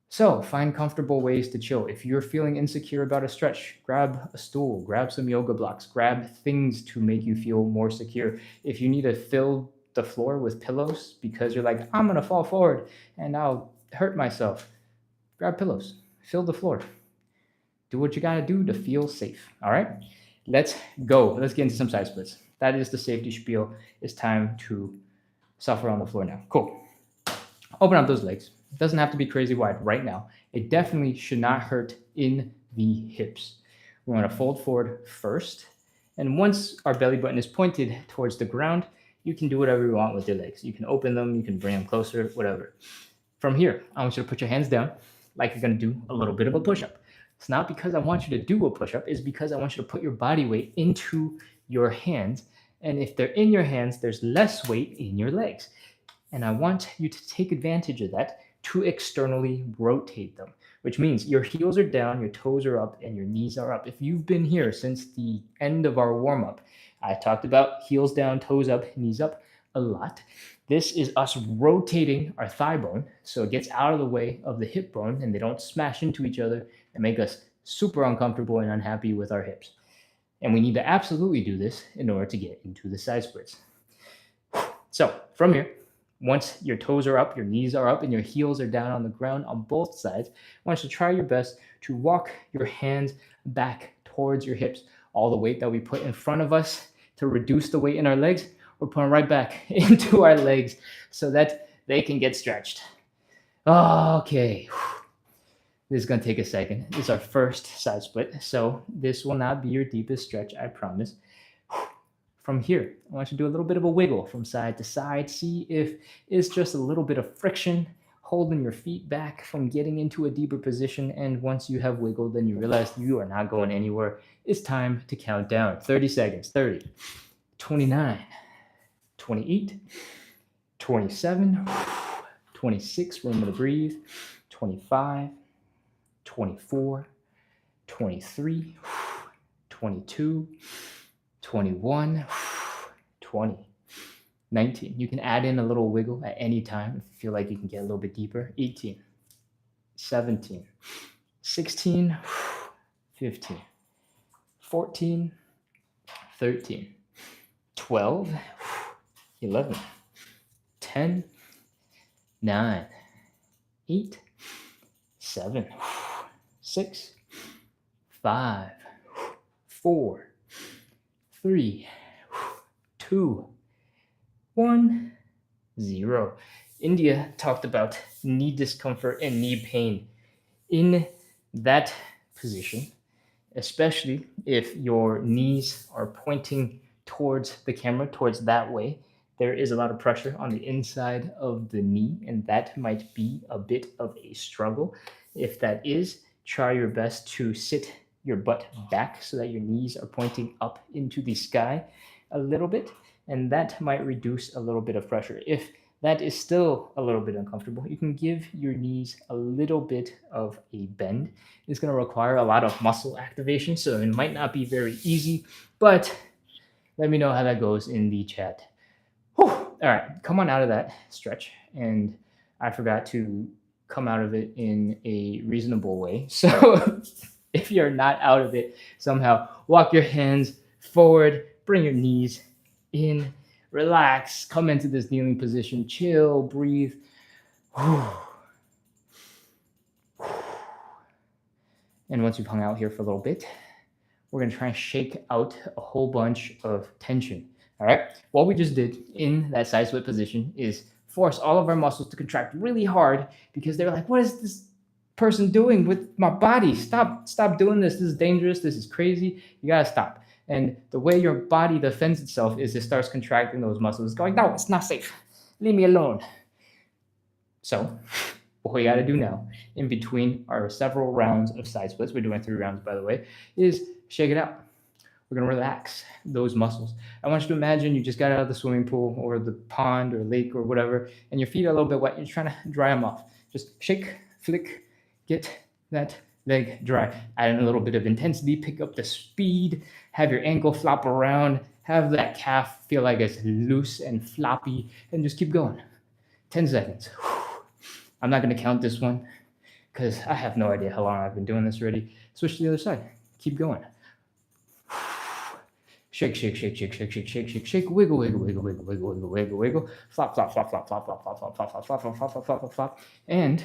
So find comfortable ways to chill. If you're feeling insecure about a stretch, grab a stool, grab some yoga blocks, grab things to make you feel more secure. If you need to fill the floor with pillows because you're like, I'm gonna fall forward and I'll hurt myself, grab pillows, fill the floor. Do what you gotta do to feel safe. All right, let's go. Let's get into some side splits. That is the safety spiel. It's time to suffer on the floor now. Cool. Open up those legs. It doesn't have to be crazy wide right now. It definitely should not hurt in the hips. We want to fold forward first. And once our belly button is pointed towards the ground, you can do whatever you want with your legs. You can open them, you can bring them closer, whatever. From here, I want you to put your hands down like you're going to do a little bit of a push-up. It's not because I want you to do a push-up, it's because I want you to put your body weight into your hands. And if they're in your hands, there's less weight in your legs. And I want you to take advantage of that to externally rotate them, which means your heels are down, your toes are up, and your knees are up. If you've been here since the end of our warm-up, I talked about heels down, toes up, knees up a lot. This is us rotating our thigh bone so it gets out of the way of the hip bone and they don't smash into each other and make us super uncomfortable and unhappy with our hips. And we need to absolutely do this in order to get into the side splits. So from here, once your toes are up, your knees are up, and your heels are down on the ground on both sides, I want you to try your best to walk your hands back towards your hips. All the weight that we put in front of us to reduce the weight in our legs, we're putting right back into our legs so that they can get stretched. Okay. This is going to take a second. This is our first side split, so this will not be your deepest stretch, I promise. From here, I want you to do a little bit of a wiggle from side to side. See if it's just a little bit of friction holding your feet back from getting into a deeper position. And once you have wiggled and you realize you are not going anywhere, it's time to count down. 30 seconds. 30, 29, 28, 27, 26, room to breathe, 25, 24, 23, 22, 21, 20, 19. You can add in a little wiggle at any time if you feel like you can get a little bit deeper. 18, 17, 16, 15, 14, 13, 12, 11, 10, 9, 8, 7, 6, 5, 4, 3, 2, 1, 0. India talked about knee discomfort and knee pain. In that position, especially if your knees are pointing towards the camera, towards that way, there is a lot of pressure on the inside of the knee, and that might be a bit of a struggle. If that is, try your best to sit your butt back so that your knees are pointing up into the sky a little bit, and that might reduce a little bit of pressure. If that is still a little bit uncomfortable, you can give your knees a little bit of a bend. It's going to require a lot of muscle activation, so it might not be very easy, but let me know how that goes in the chat. Whew. All right, come on out of that stretch, and I forgot to come out of it in a reasonable way. So if you're not out of it somehow, walk your hands forward, bring your knees in, relax, come into this kneeling position, chill, breathe. Whew. And once you've hung out here for a little bit, we're going to try and shake out a whole bunch of tension. All right. What we just did in that side split position is force all of our muscles to contract really hard because they're like, what is this person doing with my body? Stop doing this. This is dangerous. This is crazy. You got to stop. And the way your body defends itself is it starts contracting those muscles, going, no, it's not safe. Leave me alone. So what we got to do now, in between our several rounds of side splits, we're doing 3 rounds, by the way, is shake it out. We're going to relax those muscles. I want you to imagine you just got out of the swimming pool or the pond or lake or whatever, and your feet are a little bit wet. You're trying to dry them off. Just shake, flick, get that leg dry. Add in a little bit of intensity, pick up the speed, have your ankle flop around, have that calf feel like it's loose and floppy, and just keep going. 10 seconds. I'm not going to count this one because I have no idea how long I've been doing this already. Switch to the other side. Keep going. Shake, shake, shake, shake, shake, shake, shake, shake, shake, wiggle, wiggle, wiggle, wiggle, wiggle, wiggle, wiggle, wiggle, flop, flop, flop, flop, flop, flop, flop, flop, flop, flop, flop, flop, flop, flop, flop, flop. And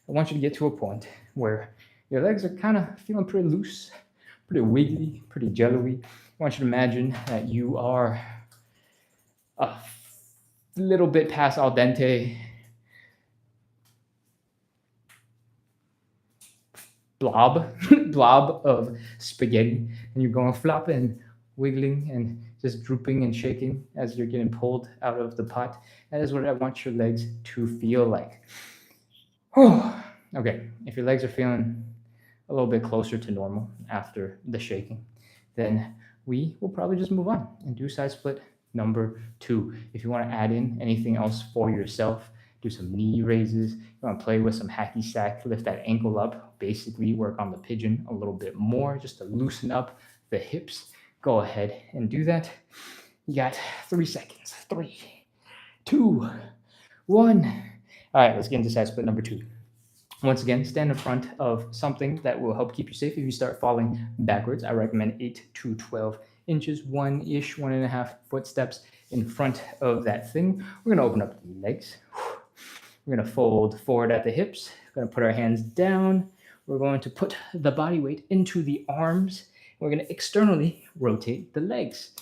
I want you to get to a point where your legs are kind of feeling pretty loose, pretty wiggly, pretty jello-y. I want you to imagine that you are a little bit past al dente, blob of spaghetti, and you're going flopping, wiggling, and just drooping and shaking as you're getting pulled out of the pot. That is what I want your legs to feel like. Okay, if your legs are feeling a little bit closer to normal after the shaking, then we will probably just move on and do side split number 2. If you want to add in anything else for yourself, do some knee raises, you want to play with some hacky sack, lift that ankle up, basically work on the pigeon a little bit more just to loosen up the hips, go ahead and do that. You got 3 seconds. 3, 2, 1. All right, let's get into side split number 2. Once again, stand in front of something that will help keep you safe if you start falling backwards. I recommend 8 to 12 inches, 1.5 footsteps in front of that thing. We're going to open up the legs. We're going to fold forward at the hips. We're going to put our hands down. We're going to put the body weight into the arms. We're going to externally rotate the legs.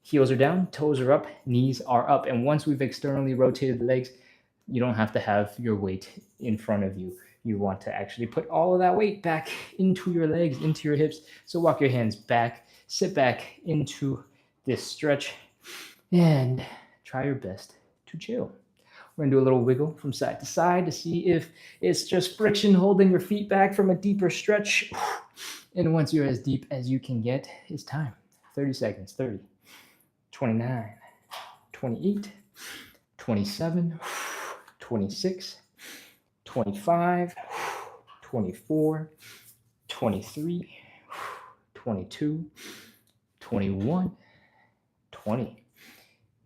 Heels are down, toes are up, knees are up. And once we've externally rotated the legs, you don't have to have your weight in front of you. You want to actually put all of that weight back into your legs, into your hips. So walk your hands back, sit back into this stretch, and try your best to chill. We're going to do a little wiggle from side to side to see if it's just friction holding your feet back from a deeper stretch. And once you're as deep as you can get, it's time. 30 seconds. 30, 29, 28, 27, 26, 25, 24, 23, 22, 21, 20,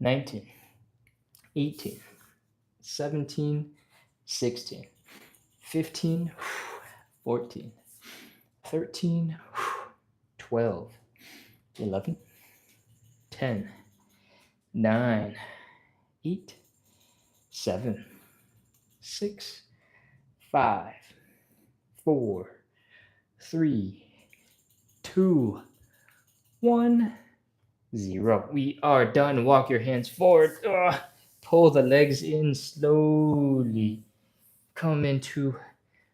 19, 18, 17, 16, 15, 14, 13, 12, 11, 10, 9, 8, 7, 6, 5, 4, 3, 2, 1, 0. We are done. Walk your hands forward. Pull the legs in slowly. Come into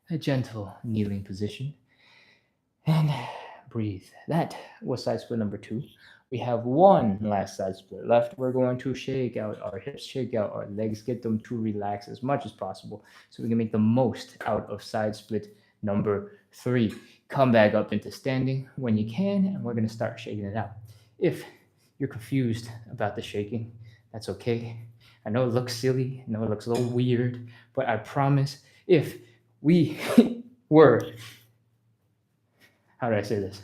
a gentle kneeling position. And breathe. That was side split number 2. We have one last side split left. We're going to shake out our hips, shake out our legs, get them to relax as much as possible so we can make the most out of side split number 3. Come back up into standing when you can, and we're going to start shaking it out. If you're confused about the shaking, that's okay. I know it looks silly. I know it looks a little weird, but I promise if we were, how do I say this?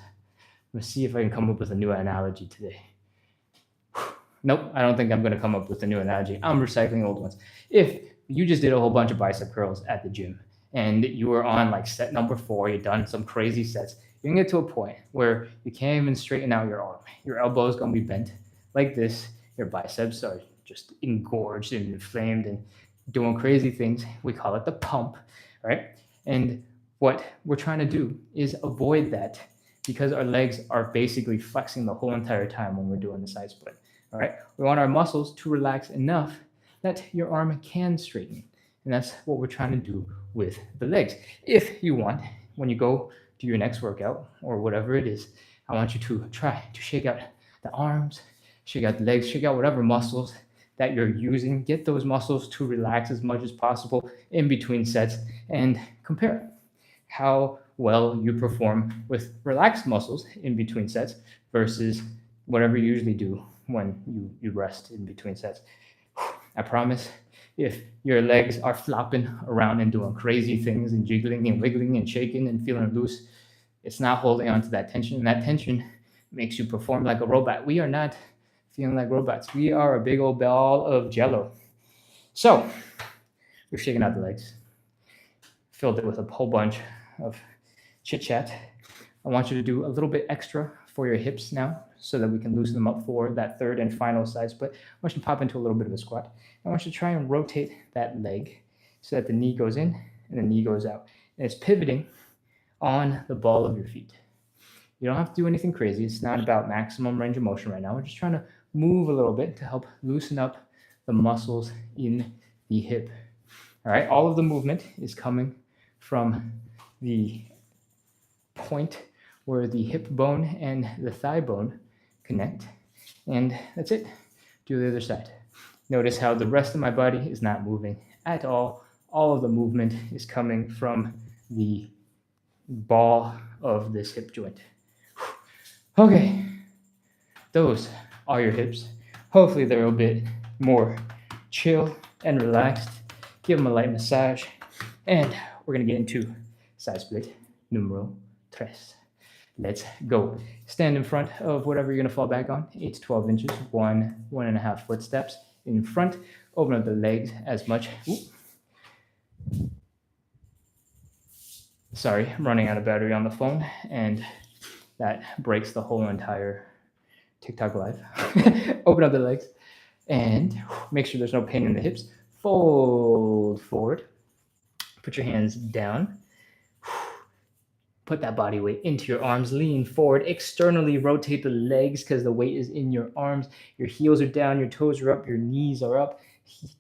Let's see if I can come up with a new analogy today. Nope, I don't think I'm going to come up with a new analogy. I'm recycling old ones. If you just did a whole bunch of bicep curls at the gym and you were on like set number 4, you've done some crazy sets, you're going to get to a point where you can't even straighten out your arm. Your elbow is going to be bent like this. Your biceps are just engorged and inflamed and doing crazy things. We call it the pump, right? And What we're trying to do is avoid that because our legs are basically flexing the whole entire time when we're doing the side split. All right. We want our muscles to relax enough that your arm can straighten. And that's what we're trying to do with the legs. If you want, when you go do your next workout or whatever it is, I want you to try to shake out the arms, shake out the legs, shake out whatever muscles that you're using. Get those muscles to relax as much as possible in between sets and compare how well you perform with relaxed muscles in between sets versus whatever you usually do when you rest in between sets. I promise, if your legs are flopping around and doing crazy things and jiggling and wiggling and shaking and feeling loose, it's not holding on to that tension. And that tension makes you perform like a robot. We are not feeling like robots. We are a big old ball of jello. So we're shaking out the legs, filled it with a whole bunch of chit chat. I want you to do a little bit extra for your hips now so that we can loosen them up for that third and final side split. I want you to pop into a little bit of a squat. I want you to try and rotate that leg so that the knee goes in and the knee goes out. And it's pivoting on the ball of your feet. You don't have to do anything crazy. It's not about maximum range of motion right now. We're just trying to move a little bit to help loosen up the muscles in the hip. All right, all of the movement is coming from the point where the hip bone and the thigh bone connect. And that's it. Do the other side. Notice how the rest of my body is not moving at all. All of the movement is coming from the ball of this hip joint. Okay, those are your hips. Hopefully they're a bit more chill and relaxed. Give them a light massage. And we're gonna get into side split numero tres. Let's go. Stand in front of whatever you're gonna fall back on, 8 to 12 inches, 1.5 footsteps in front. Open up the legs as much. Ooh. Sorry, I'm running out of battery on the phone, and that breaks the whole entire TikTok live. Open up the legs and make sure there's no pain in the hips. Fold forward. Put your hands down. Put that body weight into your arms. Lean forward. Externally rotate the legs because the weight is in your arms. Your heels are down. Your toes are up. Your knees are up.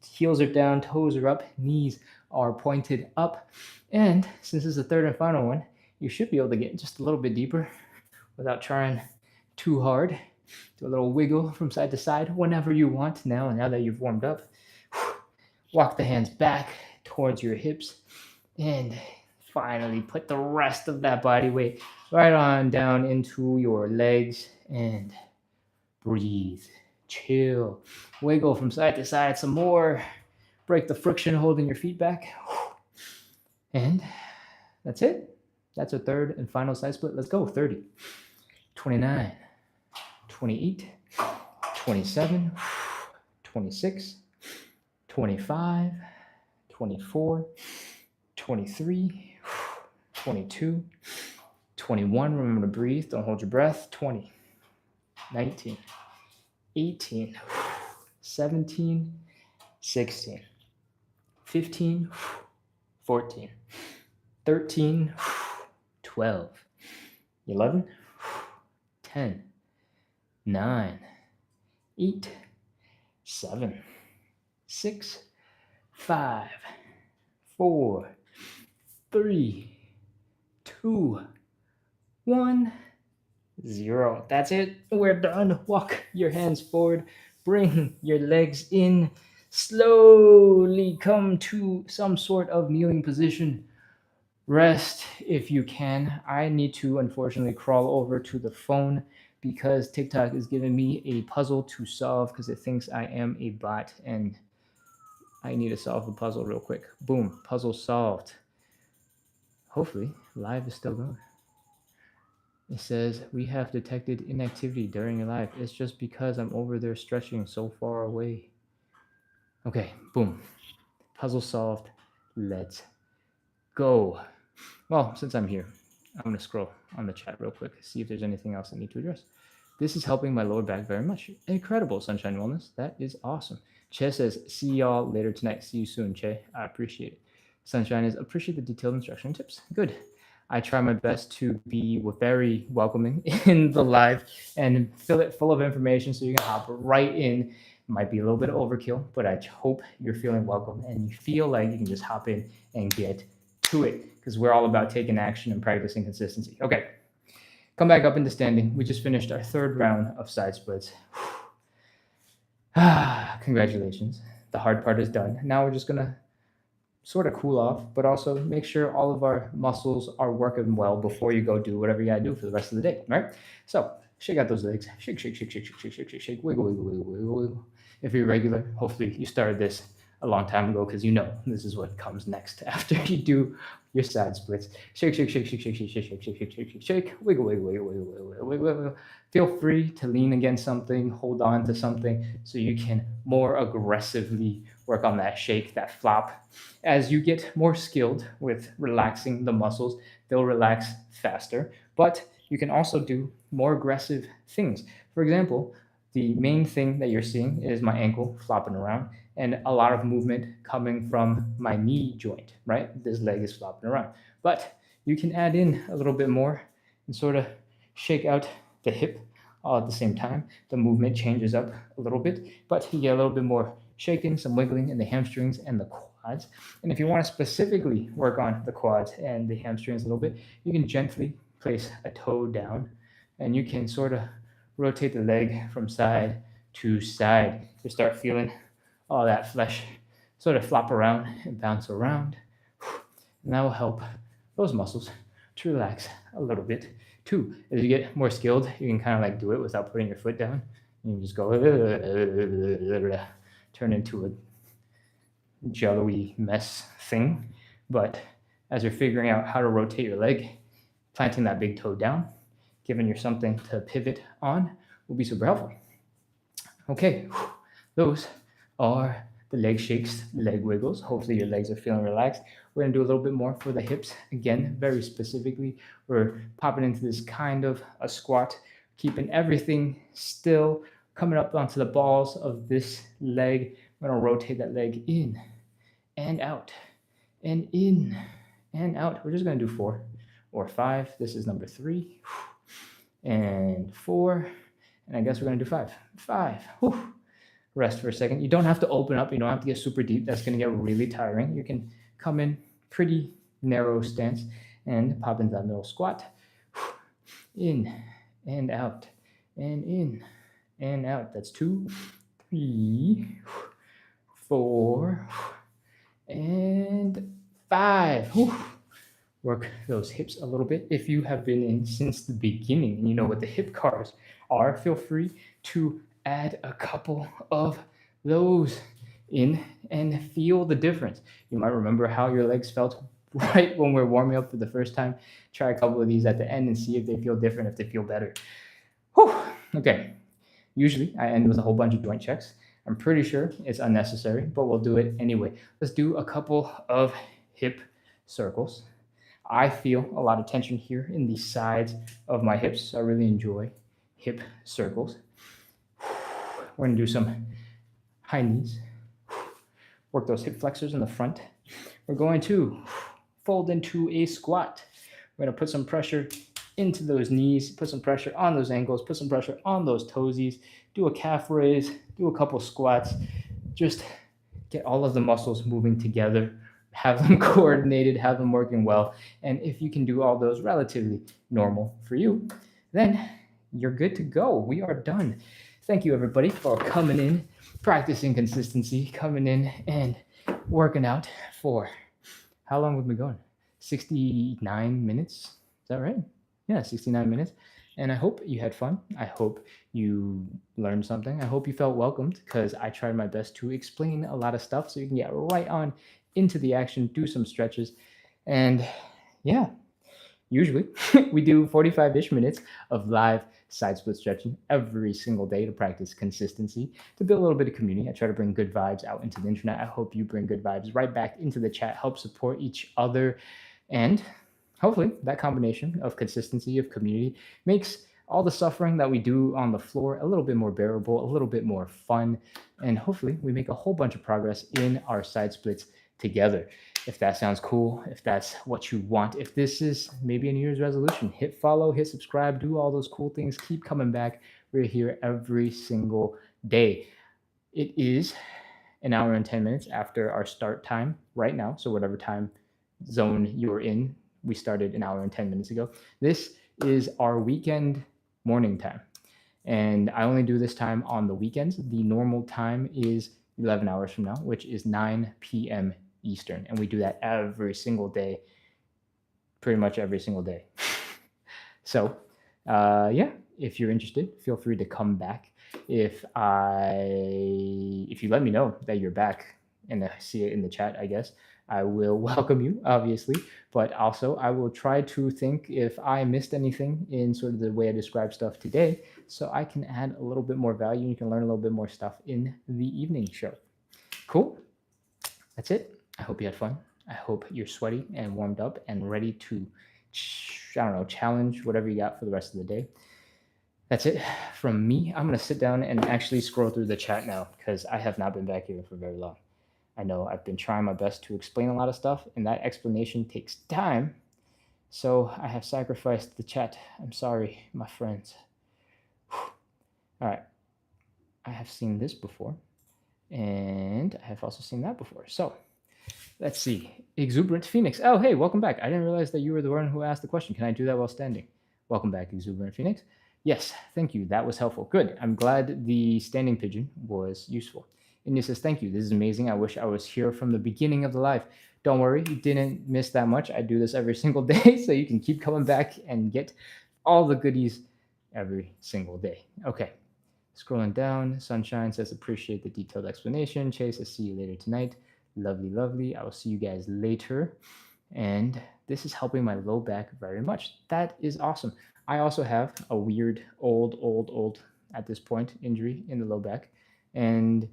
Heels are down. Toes are up. Knees are pointed up. And since this is the third and final one, you should be able to get just a little bit deeper without trying too hard. Do a little wiggle from side to side whenever you want now that you've warmed up. Walk the hands back towards your hips and finally put the rest of that body weight right on down into your legs and breathe. Chill. Wiggle from side to side some more. Break the friction holding your feet back. And that's it. That's our third and final side split. Let's go. 30, 29, 28, 27, 26, 25, 24, 23, 22, 21. Remember to breathe. Don't hold your breath. 20, 19, 18, 17, 16, 15, 14, 13, 12, 11, 10, 9, 8, 7, 6, 5, 4, 3, 2, 1, 0. That's it. We're done. Walk your hands forward. Bring your legs in. Slowly come to some sort of kneeling position. Rest if you can. I need to, unfortunately, crawl over to the phone because TikTok is giving me a puzzle to solve because it thinks I am a bot and I need to solve the puzzle real quick. Boom, puzzle solved. Hopefully, live is still going. It says, we have detected inactivity during your live. It's just because I'm over there stretching so far away. Okay, boom. Puzzle solved. Let's go. Well, since I'm here, I'm going to scroll on the chat real quick, see if there's anything else I need to address. This is helping my lower back very much. Incredible, Sunshine Wellness. That is awesome. Che says, see y'all later tonight. See you soon, Che. I appreciate it. Sunshine is appreciate the detailed instruction and tips. Good. I try my best to be very welcoming in the live and fill it full of information so you can hop right in. Might be a little bit of overkill, but I hope you're feeling welcome and you feel like you can just hop in and get to it because we're all about taking action and practicing consistency. Okay, come back up into standing. We just finished our third round of side splits. Congratulations. The hard part is done. Now we're just gonna sort of cool off, but also make sure all of our muscles are working well before you go do whatever you gotta do for the rest of the day, right? So shake out those legs. Shake, shake, shake, shake, shake, shake, shake, shake, shake. Wiggle, wiggle, wiggle, wiggle, wiggle. If you're regular, hopefully you started this a long time ago because you know this is what comes next after you do your side splits. Shake, shake, shake, shake, shake, shake, shake, shake, shake, shake, shake, shake, shake. Wiggle, wiggle, wiggle, wiggle, wiggle, wiggle, wiggle, wiggle. Feel free to lean against something, hold on to something so you can more aggressively work on that shake, that flop. As you get more skilled with relaxing the muscles, they'll relax faster, but you can also do more aggressive things. For example, the main thing that you're seeing is my ankle flopping around and a lot of movement coming from my knee joint, right? This leg is flopping around. But you can add in a little bit more and sort of shake out the hip all at the same time. The movement changes up a little bit, but you get a little bit more shaking, some wiggling in the hamstrings and the quads. And if you want to specifically work on the quads and the hamstrings a little bit, you can gently place a toe down and you can sort of rotate the leg from side to side. You start feeling all that flesh sort of flop around and bounce around. And that will help those muscles to relax a little bit. Too, as you get more skilled, you can kind of like do it without putting your foot down. You can just go turn into a jello-y mess thing. But as you're figuring out how to rotate your leg, planting that big toe down, giving you something to pivot on will be super helpful. Okay, those are the leg shakes, leg wiggles. Hopefully your legs are feeling relaxed. We're gonna do a little bit more for the hips. Again, very specifically, we're popping into this kind of a squat, keeping everything still, coming up onto the balls of this leg. We're gonna rotate that leg in and out and in and out. We're just gonna do 4 or 5. This is number 3 and 4. And I guess we're gonna do 5. 5. Whew. Rest for a second. You don't have to open up. You don't have to get super deep. That's gonna get really tiring. You can come in pretty narrow stance and pop into that middle squat. In and out and in and out. That's 2, 3, 4, and 5. Work those hips a little bit. If you have been in since the beginning and you know what the hip cars are, feel free to add a couple of those in and feel the difference. You might remember how your legs felt right when we're warming up for the first time. Try a couple of these at the end and see if they feel different, if they feel better. Whew. Okay. Usually I end with a whole bunch of joint checks. I'm pretty sure it's unnecessary, but we'll do it anyway. Let's do a couple of hip circles. I feel a lot of tension here in the sides of my hips. So I really enjoy hip circles. We're gonna do some high knees. Work those hip flexors in the front. We're going to fold into a squat. We're gonna put some pressure into those knees, put some pressure on those ankles, put some pressure on those toesies, do a calf raise, do a couple squats, just get all of the muscles moving together, have them coordinated, have them working well. And if you can do all those relatively normal for you, then you're good to go. We are done. Thank you everybody for coming in, practicing consistency, coming in and working out for, how long have we been going? 69 minutes, is that right? Yeah, 69 minutes. And I hope you had fun. I hope you learned something. I hope you felt welcomed because I tried my best to explain a lot of stuff so you can get right on into the action, do some stretches. And yeah, usually we do 45-ish minutes of live side split stretching every single day to practice consistency, to build a little bit of community. I try to bring good vibes out into the internet. I hope you bring good vibes right back into the chat, help support each other. And hopefully that combination of consistency, of community, makes all the suffering that we do on the floor a little bit more bearable, a little bit more fun. And hopefully we make a whole bunch of progress in our side splits together. If that sounds cool, if that's what you want, if this is maybe a New Year's resolution, hit follow, hit subscribe, do all those cool things. Keep coming back. We're here every single day. It is an hour and 10 minutes after our start time right now. So, whatever time zone you're in, we started an hour and 10 minutes ago. This is our weekend morning time. And I only do this time on the weekends. The normal time is 11 hours from now, which is 9 p.m. Eastern. And we do that every single day, pretty much every single day. So, yeah, if you're interested, feel free to come back. If you let me know that you're back and I see it in the chat, I guess I will welcome you, obviously. But also, I will try to think if I missed anything in sort of the way I describe stuff today, so I can add a little bit more value and you can learn a little bit more stuff in the evening show. Cool. That's it. I hope you had fun. I hope you're sweaty and warmed up and ready to, challenge whatever you got for the rest of the day. That's it from me. I'm going to sit down and actually scroll through the chat now because I have not been back here for very long. I know I've been trying my best to explain a lot of stuff, and that explanation takes time. So I have sacrificed the chat. I'm sorry, my friends. Whew. All right. I have seen this before, and I have also seen that before. So let's see. Exuberant Phoenix. Oh, hey, welcome back. I didn't realize that you were the one who asked the question. Can I do that while standing? Welcome back, Exuberant Phoenix. Yes, thank you. That was helpful. Good. I'm glad the standing pigeon was useful. India says, thank you. This is amazing. I wish I was here from the beginning of the live. Don't worry, you didn't miss that much. I do this every single day, so you can keep coming back and get all the goodies every single day. Okay, scrolling down. Sunshine says, appreciate the detailed explanation. Chase says, see you later tonight. Lovely, lovely. I will see you guys later. And this is helping my low back very much. That is awesome. I also have a weird old at this point injury in the low back. And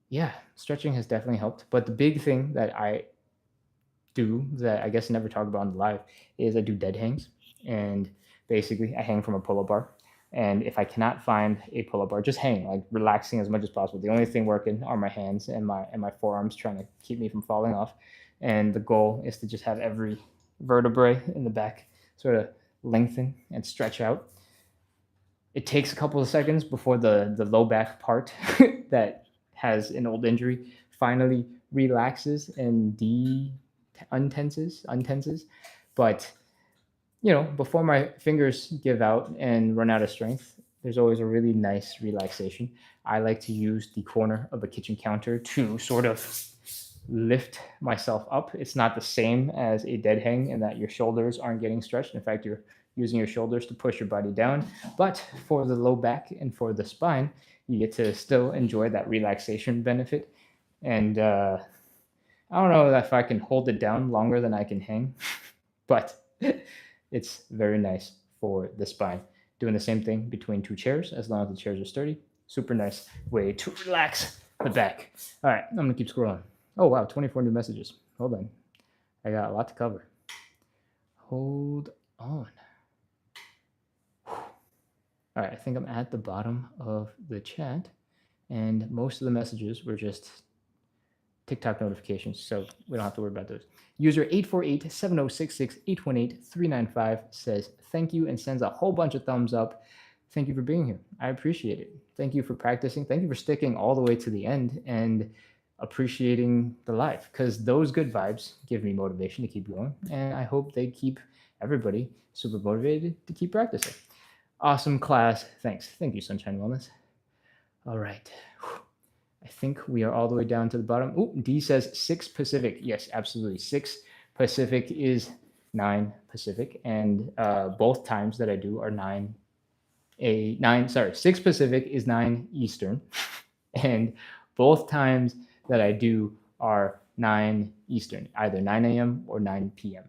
yeah, stretching has definitely helped. But the big thing that I do that I guess I never talk about on the live is I do dead hangs. And basically I hang from a pull-up bar. And if I cannot find a pull-up bar, just hang, like relaxing as much as possible. The only thing working are my hands and my forearms trying to keep me from falling off. And the goal is to just have every vertebrae in the back sort of lengthen and stretch out. It takes a couple of seconds before the low back part that has an old injury finally relaxes and untenses. But before my fingers give out and run out of strength, there's always a really nice relaxation. I like to use the corner of a kitchen counter to sort of lift myself up. It's not the same as a dead hang in that your shoulders aren't getting stretched. In fact, you're using your shoulders to push your body down. But for the low back and for the spine, you get to still enjoy that relaxation benefit. And I don't know if I can hold it down longer than I can hang, but it's very nice for the spine. Doing the same thing between two chairs, as long as the chairs are sturdy. Super nice way to relax the back. All right, I'm gonna keep scrolling. Oh wow, 24 new messages. Hold on, I got a lot to cover. Hold on. All right, I think I'm at the bottom of the chat, and most of the messages were just TikTok notifications, so we don't have to worry about those. User 848-7066-818-395 says thank you and sends a whole bunch of thumbs up. Thank you for being here. I appreciate it. Thank you for practicing. Thank you for sticking all the way to the end and appreciating the live, because those good vibes give me motivation to keep going, and I hope they keep everybody super motivated to keep practicing. Awesome class. Thanks. Thank you, Sunshine Wellness. All right. I think we are all the way down to the bottom. Oh, D says 6 Pacific. Yes, absolutely. 6 Pacific is 9 Pacific. And both times that I do are 6 Pacific is 9 Eastern. And both times that I do are 9 Eastern, either 9 a.m. or 9 p.m.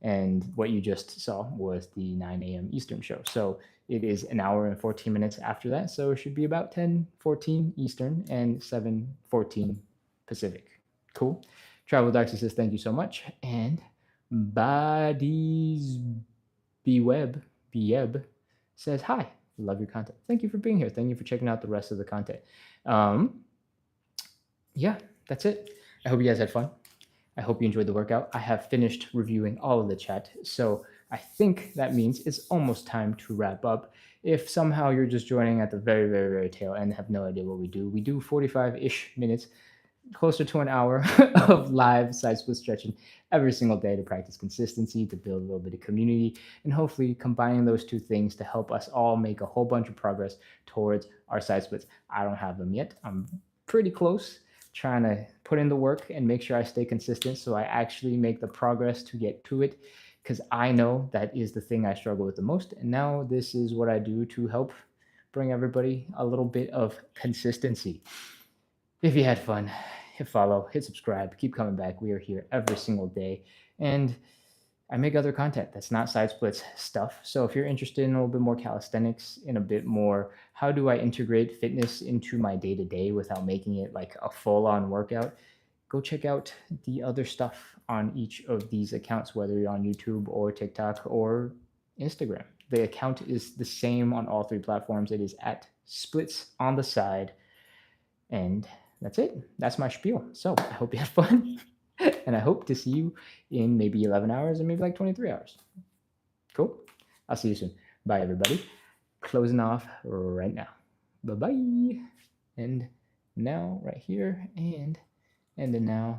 And what you just saw was the 9 a.m. Eastern show. So it is an hour and 14 minutes after that. So it should be about 10:14 Eastern and 7:14 Pacific. Cool. Travel Doxy says, thank you so much. And Bodies Beweb says, hi, love your content. Thank you for being here. Thank you for checking out the rest of the content. Yeah, that's it. I hope you guys had fun. I hope you enjoyed the workout. I have finished reviewing all of the chat, so I think that means it's almost time to wrap up. If somehow you're just joining at the very, very, very tail end and have no idea what we do 45 ish minutes, closer to an hour of live side split stretching every single day to practice consistency, to build a little bit of community, and hopefully combining those two things to help us all make a whole bunch of progress towards our side splits. I don't have them yet. I'm pretty close, trying to put in the work and make sure I stay consistent so I actually make the progress to get to it, because I know that is the thing I struggle with the most. And now this is what I do to help bring everybody a little bit of consistency. If you had fun, hit follow, hit subscribe, keep coming back. We are here every single day. And I make other content that's not side splits stuff. So if you're interested in a little bit more calisthenics, in a bit more how do I integrate fitness into my day to day without making it like a full on workout, go check out the other stuff on each of these accounts, whether you're on YouTube or TikTok or Instagram. The account is the same on all three platforms. It is at splits on the side. And that's it. That's my spiel. So I hope you have fun. And I hope to see you in maybe 11 hours or maybe like 23 hours. Cool. I'll see you soon. Bye, everybody. Closing off right now. Bye bye. And now, right here, and then now.